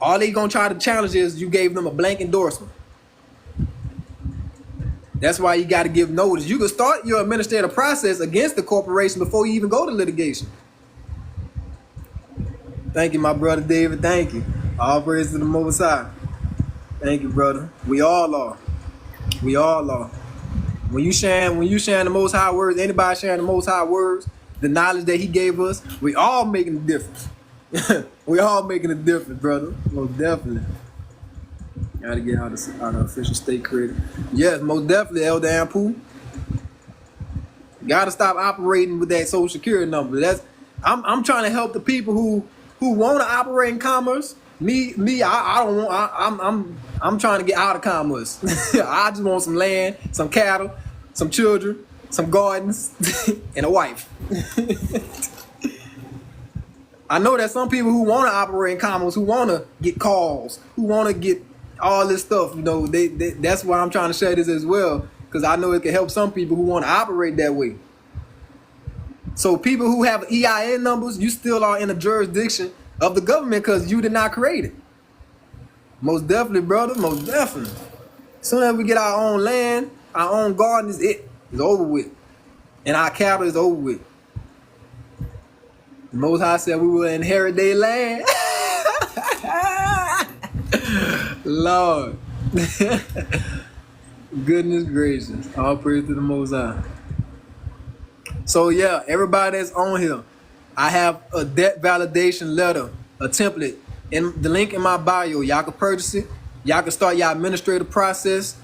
All they going to try to challenge is you gave them a blank endorsement. That's why you got to give notice. You can start your administrative process against the corporation before you even go to litigation. Thank you, my brother David. Thank you. All praise to the Most High. Thank you, brother. We all are. We all are. When you sharing the Most High words, anybody sharing the Most High words, the knowledge that he gave us, we all making a difference. We all making a difference, brother. Most definitely. Gotta get out of official state credit. Yes, most definitely, Elder Ampu. Gotta stop operating with that social security number. I'm trying to help the people who want to operate in commerce. I don't want. I'm trying to get out of commerce. I just want some land, some cattle, some children, some gardens, and a wife. I know that some people who want to operate in commerce, who want to get calls, who want to get all this stuff, that's why I'm trying to share this as well, because I know it can help some people who want to operate that way. So people who have EIN numbers, you still are in a jurisdiction of the government because you did not create it. Most definitely, brother. Most definitely. As soon as we get our own land, our own garden, it's over with. And our cattle is over with. The Most High said we will inherit their land. Lord. Goodness gracious. All praise to the Most High. So yeah, everybody that's on here, I have a debt validation letter, a template, and the link in my bio. Y'all can purchase it. Y'all can start your administrative process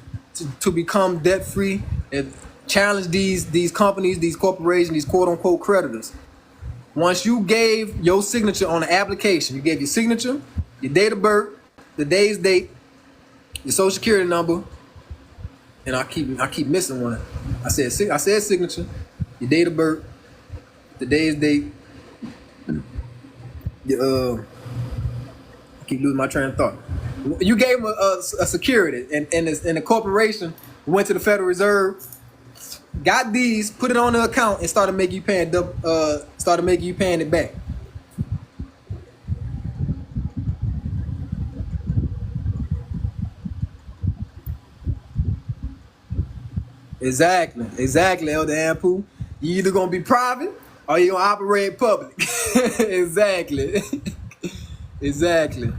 to become debt free and challenge these companies, these corporations, these quote unquote creditors. Once you gave your signature on the application, you gave your signature, your date of birth, the day's date, your social security number, and I keep missing one. I said signature, your date of birth, the day's date. I keep losing my train of thought. You gave them a security, and the corporation went to the Federal Reserve got these, put it on the account, and started making you paying it back. Exactly, Elder Ampu. You either gonna be private or you gonna operate public. Exactly. Exactly.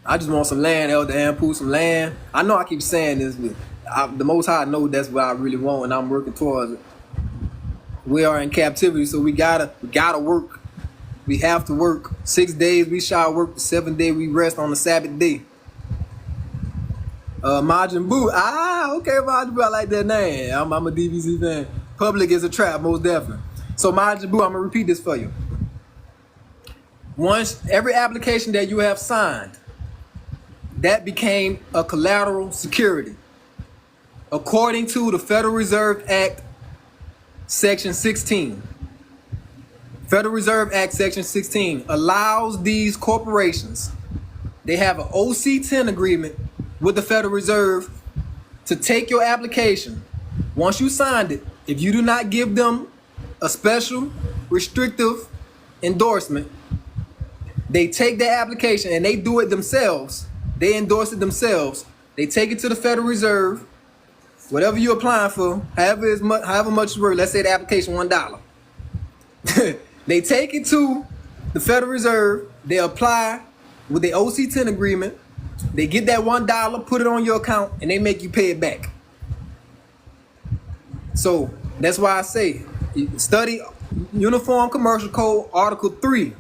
I just want some land, Elder Ampu, some land. I know I keep saying this, but the Most High know that's what I really want, and I'm working towards it. We are in captivity, so we gotta work. We have to work. 6 days we shall work. The 7th day we rest on the Sabbath day. Majin Buu. Okay, Majin Buu. I like that name. I'm a DBZ fan. Public is a trap, most definitely. So Majin Buu, I'm gonna repeat this for you. Once every application that you have signed, that became a collateral security. According to the Federal Reserve Act, Section 16. Federal Reserve Act, Section 16 allows these corporations, they have an OC-10 agreement with the Federal Reserve to take your application. Once you signed it, if you do not give them a special restrictive endorsement, they take their application and they do it themselves. They endorse it themselves. They take it to the Federal Reserve, whatever you're applying for, however much it's worth. Let's say the application $1. They take it to the Federal Reserve. They apply with the OC-10 agreement. They get that $1, put it on your account, and they make you pay it back. So that's why I say, study Uniform Commercial Code Article 3.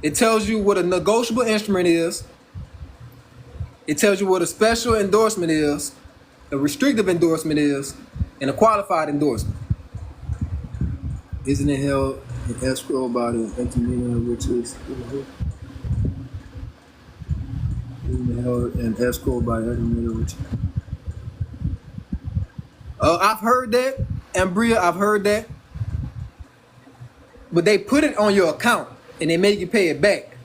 It tells you what a negotiable instrument is. It tells you what a special endorsement is, a restrictive endorsement is, and a qualified endorsement. Isn't it held in escrow by the intermediary, which is held in escrow by the intermediary? I've heard that, and Bria, I've heard that. But they put it on your account and they make you pay it back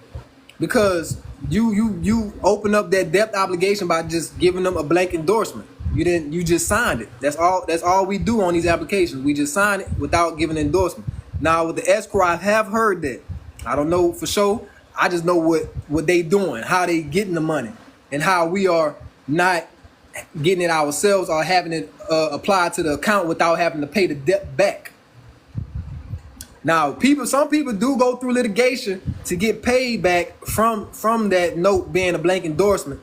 because you open up that debt obligation by just giving them a blank endorsement. You just signed it. That's all we do on these applications. We just sign it without giving an endorsement. Now with the escrow, I have heard that. I don't know for sure. I just know what they doing, how they getting the money, and how we are not getting it ourselves or having it applied to the account without having to pay the debt back. Now, some people do go through litigation to get paid back from that note being a blank endorsement,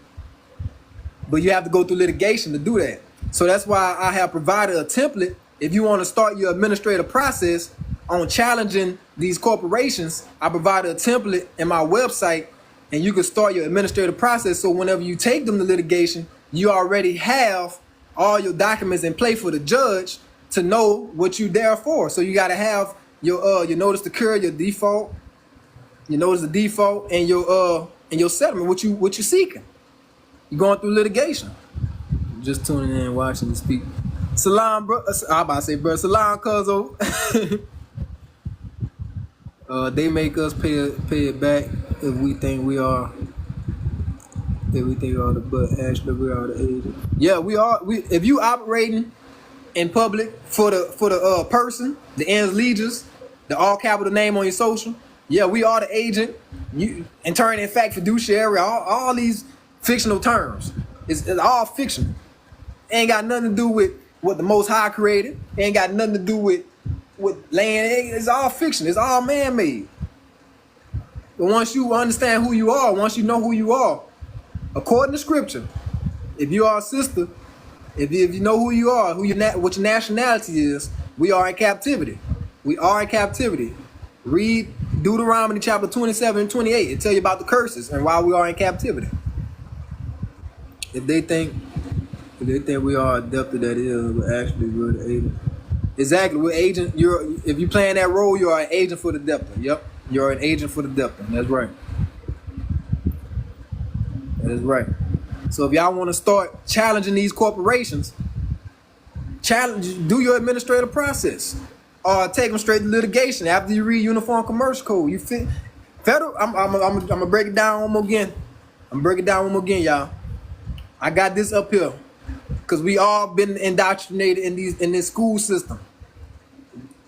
but you have to go through litigation to do that. So that's why I have provided a template. If you want to start your administrative process on challenging these corporations, I provided a template in my website, and you can start your administrative process. So whenever you take them to litigation, you already have all your documents in play for the judge to know what you're there for. So you got to have your notice to cure, your default, your notice of default, and your settlement, what you're seeking. You're going through litigation. Just tuning in and watching me speak. Salam, bro. I'm about to say, bro. Salam, cuzzo. They make us pay it back if we think we are. If we think we are actually we are the agent. Yeah, we are. If you operating in public for the person, the ens legis, the all capital name on your social, yeah, we are the agent. You in turn, in fact, fiduciary, all these fictional terms. It's all fiction. Ain't got nothing to do with what the Most High created. Ain't got nothing to do with land. It's all fiction. It's all man-made. But once you understand who you are, once you know who you are, according to Scripture, if you are a sister, if you know who you are, what your nationality is, we are in captivity. We are in captivity. Read Deuteronomy chapter 27 and 28. It tell you about the curses and why we are in captivity. If they think we are adopted, that is, we're the agent. Exactly, we're agent. If you playing that role, you are an agent for the debtor. Yep, you're an agent for the debtor. That's right. That is right. So if y'all want to start challenging these corporations, do your administrative process, or take them straight to litigation after you read Uniform Commercial Code. You fit federal. I'm gonna break it down one more again. Y'all. I got this up here because we all been indoctrinated in this school system.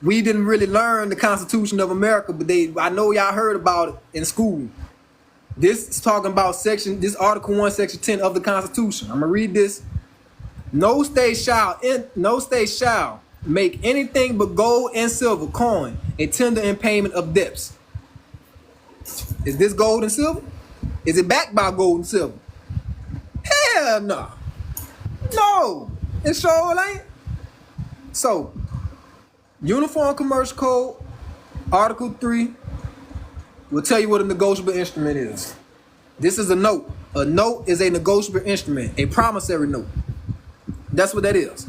We didn't really learn the Constitution of America, but I know y'all heard about it in school. This is talking about this Article 1, Section 10 of the Constitution. I'm gonna read this. No state shall make anything but gold and silver coin a tender in payment of debts. Is this gold and silver? Is it backed by gold and silver? Hell no. No, it sure ain't. So, Uniform Commercial Code, Article 3, will tell you what a negotiable instrument is. This is a note. A note is a negotiable instrument, a promissory note. That's what that is.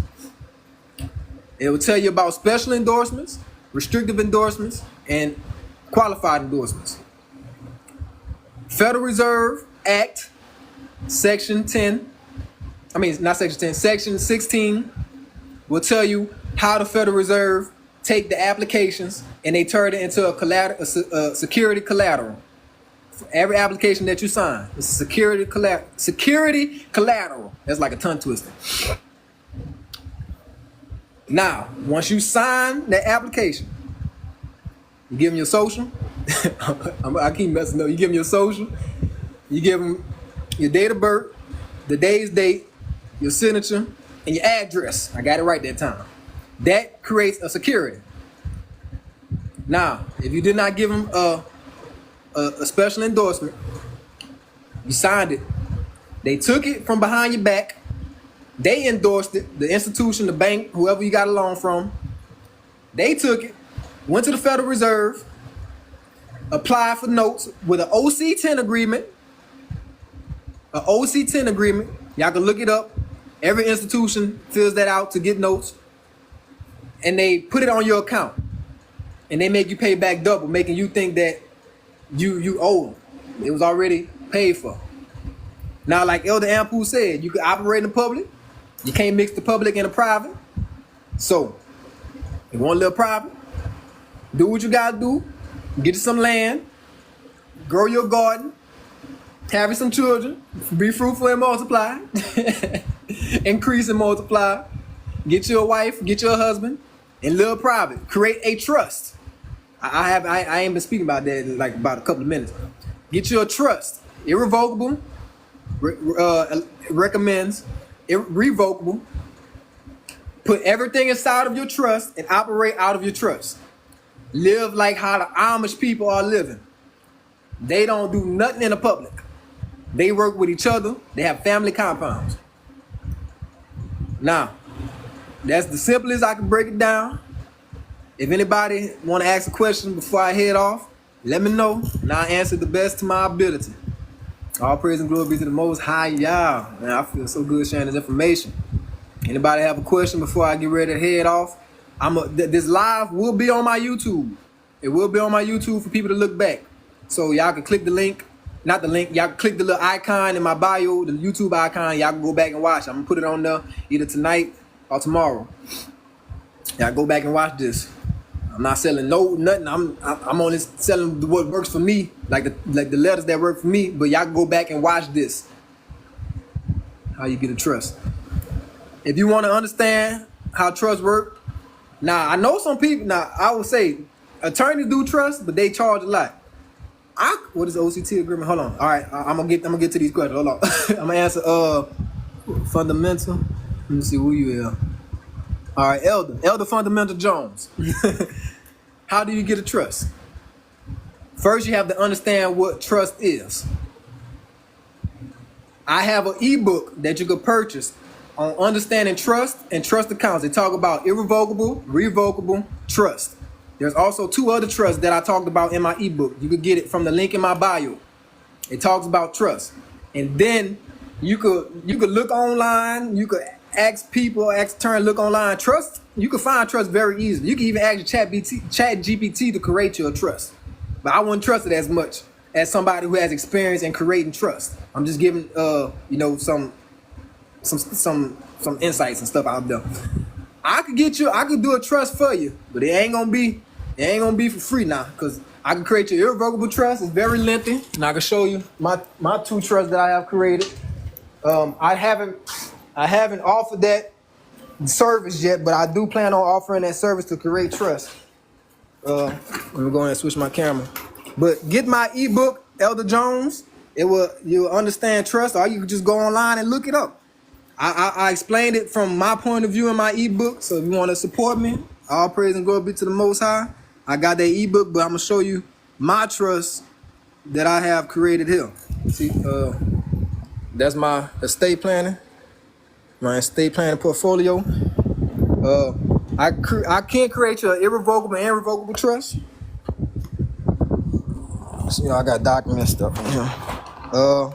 It will tell you about special endorsements, restrictive endorsements, and qualified endorsements. Federal Reserve Act, Section 10, not Section 10, Section 16 will tell you how the Federal Reserve take the applications and they turn it into a security collateral. For every application that you sign, it's security collateral. That's like a tongue twister. Now, once you sign that application, you give them your social. I keep messing up. You give them your social. You give them your date of birth, the day's date, your signature, and your address. I got it right that time. That creates a security. Now, if you did not give them a special endorsement, you signed it. They took it from behind your back. They endorsed it. The institution, the bank, whoever you got a loan from, they took it, went to the Federal Reserve, applied for notes with an OC-10 agreement. An OC-10 agreement. Y'all can look it up. Every institution fills that out to get notes. And they put it on your account. And they make you pay back double, making you think that you owe them. It was already paid for. Now, like Elder Ampu said, you can operate in the public. You can't mix the public and the private. So, you want a little private? Do what you gotta do. Get you some land. Grow your garden. Have you some children. Be fruitful and multiply. Increase and multiply. Get you a wife. Get you a husband. And live private. Create a trust. I ain't been speaking about that in like about a couple of minutes. Get you a trust. Irrevocable. Recommends. Irrevocable. Put everything inside of your trust and operate out of your trust. Live like how the Amish people are living. They don't do nothing in the public. They work with each other. They have family compounds. Now, that's the simplest I can break it down. If anybody want to ask a question before I head off, let me know, and I'll answer the best to my ability. All praise and glory be to the Most High Yah. Man, I feel so good sharing this information. Anybody have a question before I get ready to head off? This live will be on my YouTube. It will be on my YouTube for people to look back. So y'all can click the link. Not the link. Y'all can click the little icon in my bio, the YouTube icon. Y'all can go back and watch. I'm going to put it on there either tonight or tomorrow. Y'all go back and watch this. I'm not selling nothing. I'm only selling what works for me, like the letters that work for me. But y'all can go back and watch this. How you get a trust. If you want to understand how trust work, now I know some people. Now I would say attorneys do trust, but they charge a lot. What is the OCT agreement? Hold on. All right, I'm gonna get to these questions. Hold on. I'm gonna answer fundamental. Let me see who you are. All right, Elder Fundamental Jones. How do you get a trust? First, you have to understand what trust is. I have an ebook that you could purchase on understanding trust and trust accounts. They talk about irrevocable, revocable trust. There's also 2 other trusts that I talked about in my ebook. You could get it from the link in my bio. It talks about trust. And then you could look online, you could ask people, look online. Trust, you can find trust very easily. You can even ask your chat GPT to create your trust. But I wouldn't trust it as much as somebody who has experience in creating trust. I'm just giving some insights and stuff out there. I could do a trust for you, but it ain't gonna be for free now, because I can create your irrevocable trust. It's very lengthy, and I can show you my 2 trusts that I have created. I haven't offered that service yet, but I do plan on offering that service to create trust. Let me go ahead and switch my camera. But get my ebook, Elder Jones. You'll understand trust, or you can just go online and look it up. I explained it from my point of view in my ebook. So if you want to support me, all praise and glory be to the Most High. I got that ebook, but I'm gonna show you my trust that I have created here. See, that's my estate planning portfolio. I can't create you an irrevocable and irrevocable trust. So, I got documents stuff in here. Hold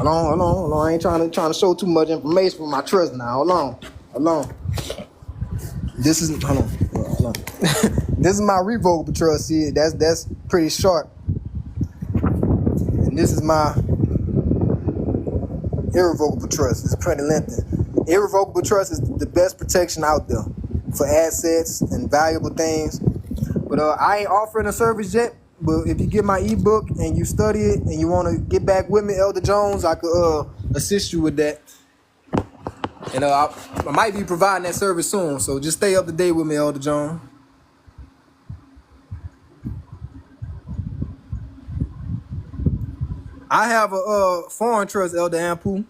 on. I ain't trying to show too much information for my trust now. Hold on. This is hold on. This is my revocable trust. See, that's pretty short. And this is my irrevocable trust. It's pretty lengthy. Irrevocable trust is the best protection out there for assets and valuable things. But I ain't offering a service yet. But if you get my ebook and you study it and you want to get back with me, Elder Jones, I could assist you with that. And I might be providing that service soon. So just stay up to date with me, Elder Jones. I have a foreign trust, Elder Ampu.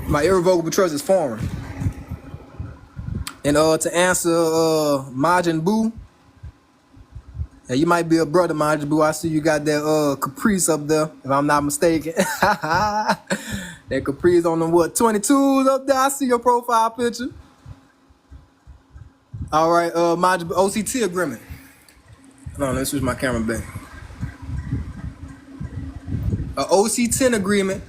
My irrevocable trust is foreign. And to answer Majin Buu, yeah, you might be a brother, Majin Buu. I see you got that Caprice up there, if I'm not mistaken. That Caprice on them 22s up there. I see your profile picture. All right, Majin Buu, OCT agreement. Hold on, let's switch my camera back. A OC10 agreement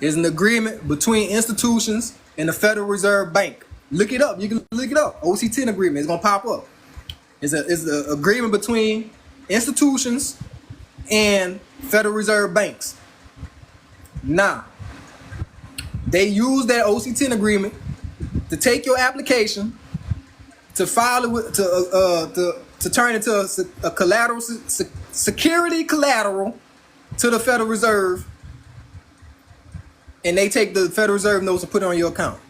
is an agreement between institutions and the Federal Reserve Bank. Look it up. You can look it up. OC10 agreement. It's gonna pop up. It's an agreement between institutions and Federal Reserve banks. Now, they use that OC10 agreement to take your application, to file it with, to turn it into a collateral, security collateral to the Federal Reserve, and they take the Federal Reserve notes and put it on your account.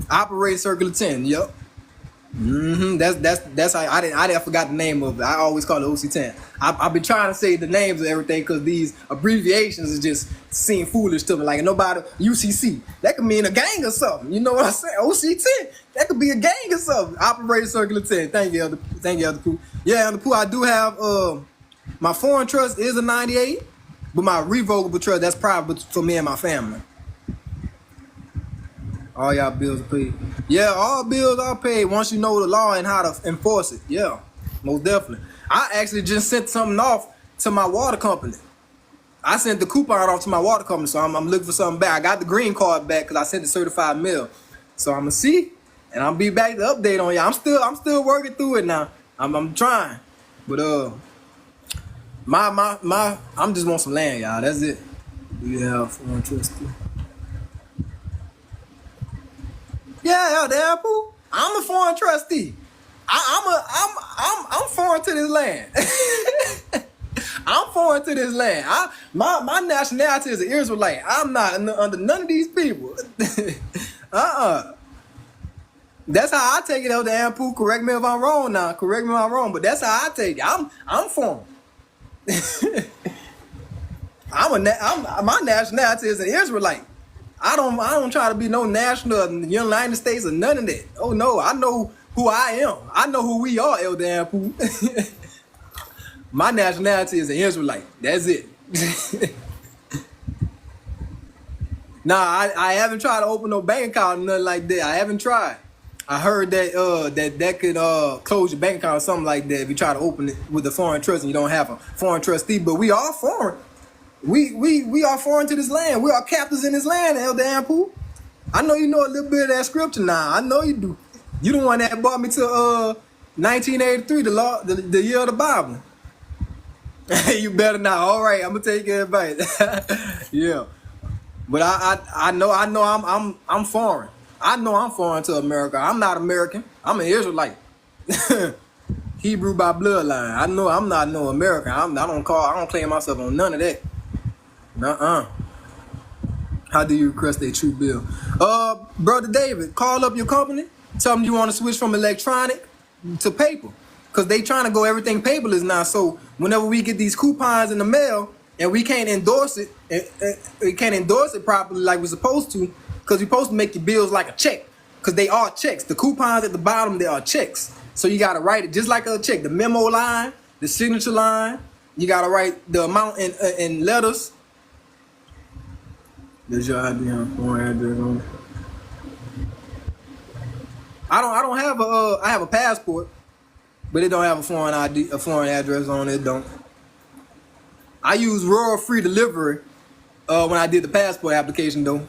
Operating Circular 10, yep. That's how I forgot the name of it. I always call it OC10. I've been trying to say the names of everything because these abbreviations is just seem foolish to me. Like nobody UCC, that could mean a gang or something. You know what I'm saying? OC10, that could be a gang or something. Operating Circular 10. Thank you, Elder Pooh. Yeah, Elder Pooh, I do have my foreign trust is a 98, but my revocable trust, that's private for me and my family. All y'all bills are paid. Yeah, all bills are paid once you know the law and how to enforce it. Yeah, most definitely. I actually just sent something off to my water company. I sent the coupon off to my water company, so I'm looking for something back. I got the green card back because I sent the certified mail. So I'm gonna see, and I'll be back to update on y'all. I'm still working through it now. I'm trying, but I'm just want some land, y'all. That's it. Do you have foreign trustee? Yeah, Elder Apple. I'm a foreign trustee. I'm foreign to this land. I'm foreign to this land. My nationality is an Israelite. I'm not under none of these people. That's how I take it, Elder Ampu. Correct me if I'm wrong now. Correct me if I'm wrong, but that's how I take it. I'm foreign. My nationality is an Israelite. I don't try to be no national of the United States or none of that. Oh no, I know who I am. I know who we are, Elder Ampu. My nationality is an Israelite. That's it. Nah, I haven't tried to open no bank account or nothing like that. I haven't tried. I heard that that could close your bank account or something like that if you try to open it with a foreign trust and you don't have a foreign trustee. But we are foreign. We are foreign to this land. We are captives in this land, Elder Ampu. I know you know a little bit of that scripture now. I know you do. You the one that brought me to 1983, the year of the Bible. You better not. All right, I'm gonna take your advice. Yeah, but I know I'm foreign. I know I'm foreign to America. I'm not American. I'm an Israelite. Hebrew by bloodline. I know I'm not no American. I don't claim myself on none of that. Nuh-uh. How do you request a true bill? Brother David, call up your company. Tell them you want to switch from electronic to paper. Because they trying to go everything paperless now. So whenever we get these coupons in the mail and we can't endorse it, we can't endorse it properly like we're supposed to, because you're supposed to make your bills like a check. Because they are checks. The coupons at the bottom, they are checks. So you got to write it just like a check. The memo line, the signature line, you got to write the amount in letters. There's your ID on address on it. I don't have I have a passport, but it don't have a foreign ID, a foreign address on it. It don't. I use rural free delivery when I did the passport application though.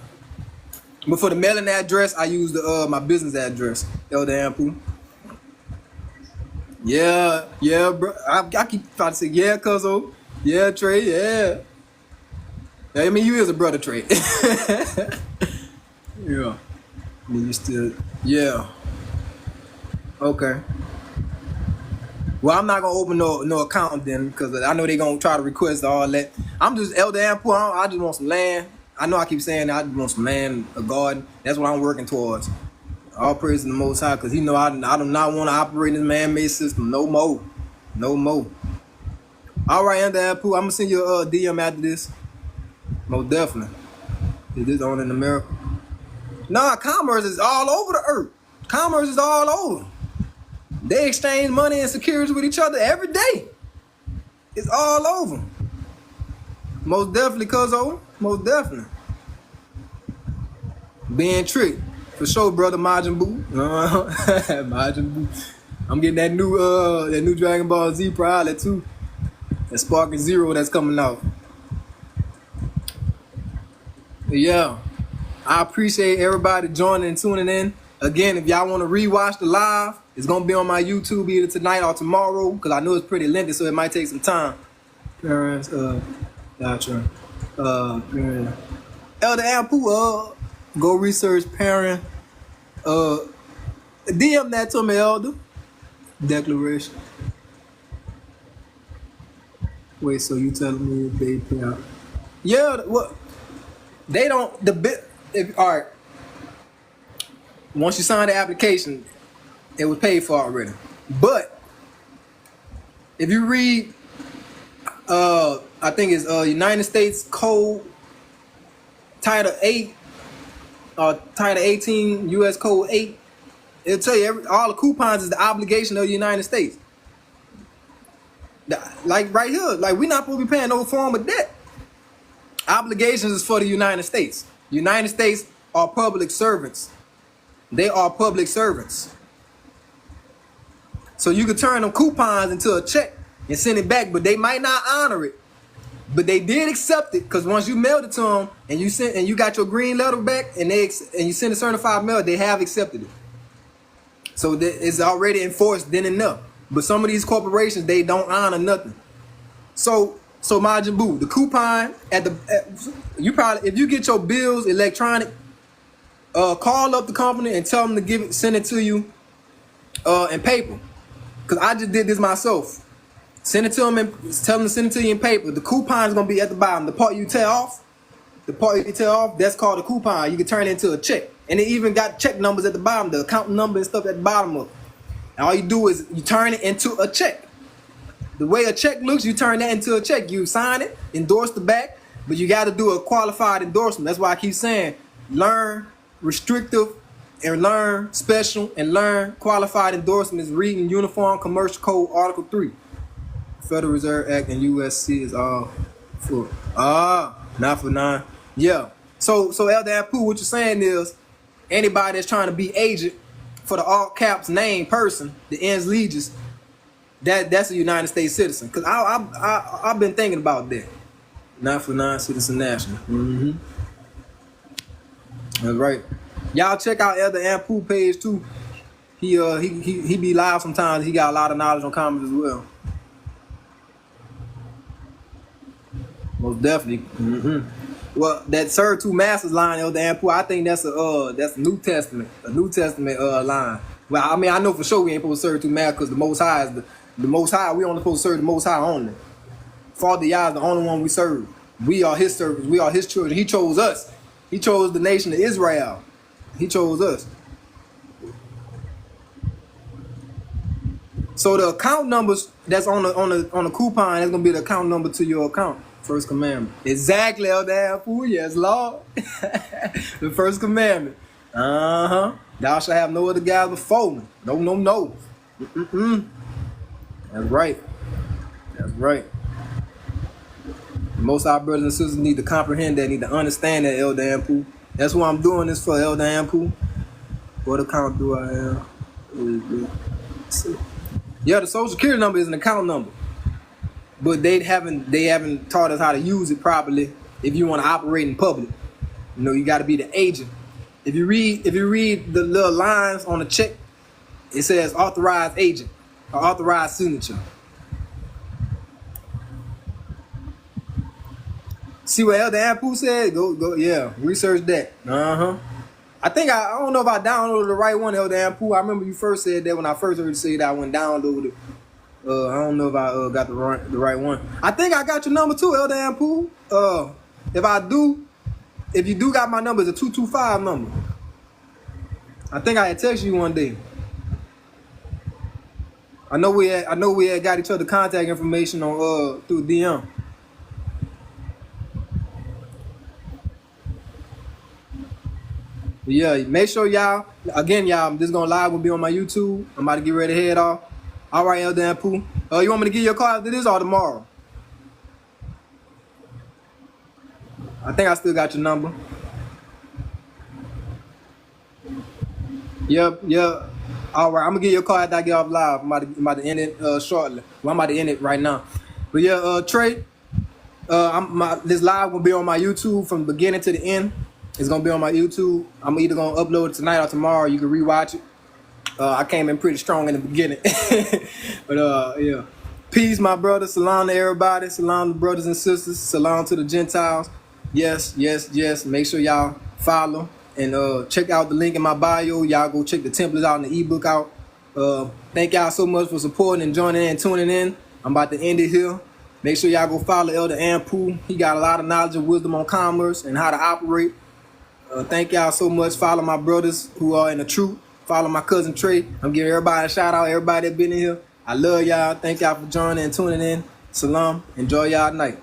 But for the mailing address, I use the my business address, Elder Ampu. Yeah, bro. I keep trying to say yeah, cuzzo. Yeah, Trey. Yeah. I mean, you is a brother, Trey. Yeah. I mean, you still. Yeah. Okay. Well, I'm not gonna open no account then, because I know they gonna try to request all that. I'm just Elder Ampu. I just want some land. I know I keep saying I just want some land, a garden. That's what I'm working towards. All praise to the Most High, because He know I do not want to operate in this man-made system no more. No more. All right, Elder Ampu, I'm gonna send you a DM after this. Most definitely. Is this on in America? Nah, commerce is all over the earth. Commerce is all over. They exchange money and securities with each other every day. It's all over. Most definitely, cuzzo. Most definitely. Being tricked. For sure, brother Majin Buu. Majin Buu. I'm getting that new Dragon Ball Z Prowler too. That Sparking Zero that's coming out. Yeah. I appreciate everybody joining and tuning in. Again, if y'all want to rewatch the live, it's going to be on my YouTube either tonight or tomorrow, because I know it's pretty lengthy, so it might take some time. Parents, gotcha. Parent. Elder Ampu, go research parent. DM that to me, Elder. Declaration. Wait, so you telling me they pay out? Yeah, what? They don't, all right. Once you sign the application, it was paid for already. But if you read, I think it's United States Code, Title 8, Title 18, U.S. Code 8, it'll tell you all the coupons is the obligation of the United States. Like right here, like we're not supposed to be paying no form of debt. Obligations is for the United States. United States are public servants. They are public servants. So you could turn them coupons into a check and send it back, but they might not honor it. But they did accept it, because once you mailed it to them and you got your green letter back and you send a certified mail, they have accepted it. So it's already enforced then and there. But some of these corporations, they don't honor nothing. So Majin Buu, the coupon you probably, if you get your bills electronic, call up the company and tell them to send it to you in paper. Cause I just did this myself. Send it to them and tell them to send it to you in paper. The coupon is gonna be at the bottom. The part you tear off, that's called a coupon. You can turn it into a check, and it even got check numbers at the bottom, the account number and stuff at the bottom of it. And all you do is you turn it into a check. The way a check looks, you turn that into a check. You sign it, endorse the back, but you got to do a qualified endorsement. That's why I keep saying learn restrictive and learn special and learn qualified endorsements. Reading Uniform Commercial Code Article 3. Federal Reserve Act and USC is all for not for nine. Yeah. So Elder Ampu, what you're saying is anybody that's trying to be agent for the all caps name person, the ens legis, that's a United States citizen. Cause I've been thinking about that. Not for non-citizen national. Mm-hmm. That's right. Y'all check out Elder Ampu page too. He be live sometimes. He got a lot of knowledge on comments as well. Most definitely. Mm-hmm. Well, that serve two masters line, Elder Ampu, I think that's a New Testament, line. Well, I mean, I know for sure we ain't supposed to serve two masters, because the Most High is the Most High. We only supposed to serve the Most High only. Father Yah is the only one we serve. We are his servants. We are his children. He chose us. He chose the nation of Israel. He chose us. So the account numbers that's on the coupon, that's gonna be the account number to your account. First commandment. Exactly, Elder Fool. Yes, Lord. The first commandment. Thou shalt have no other gods before me. No, no, no. That's right. That's right. Most of our brothers and sisters need to comprehend that, need to understand that, Elder Ampu. That's what I'm doing this for, Elder Ampu. What account do I have? Yeah, the social security number is an account number. But they haven't taught us how to use it properly if you want to operate in public. You know, you gotta be the agent. If you read the little lines on the check, it says authorized agent or authorized signature. See what Elder Ampu said? Go, yeah, research that. I think I don't know if I downloaded the right one, Elder Ampu. I remember you first said that when I first heard you say that I went download it. I don't know if I got the right one. I think I got your number too, Elder Ampu. If you do got my number, it's a 225 number. I think I had texted you one day. I know we had got each other contact information on through DM. But yeah, make sure y'all, this gonna live will be on my YouTube. I'm about to get ready to head off. All right, Elder Ampu. You want me to give you a call after this or tomorrow? I think I still got your number. Yep. All right, I'm gonna give you a call after I get off live. I'm about to end it shortly. Well, I'm about to end it right now. But yeah, Trey, this live will be on my YouTube from the beginning to the end. It's gonna be on my YouTube. I'm either gonna upload it tonight or tomorrow. You can rewatch it. I came in pretty strong in the beginning. But yeah. Peace, my brother. Salam to everybody. Salam to brothers and sisters. Salam to the Gentiles. Yes. Make sure y'all follow and check out the link in my bio. Y'all go check the templates out and the ebook out. Thank y'all so much for supporting and joining in and tuning in. I'm about to end it here. Make sure y'all go follow Elder Ampu. He got a lot of knowledge and wisdom on commerce and how to operate. Thank y'all so much. Follow my brothers who are in the truth. Follow my cousin Trey. I'm giving everybody a shout out. Everybody that been in here. I love y'all. Thank y'all for joining and tuning in. Salam. Enjoy y'all night.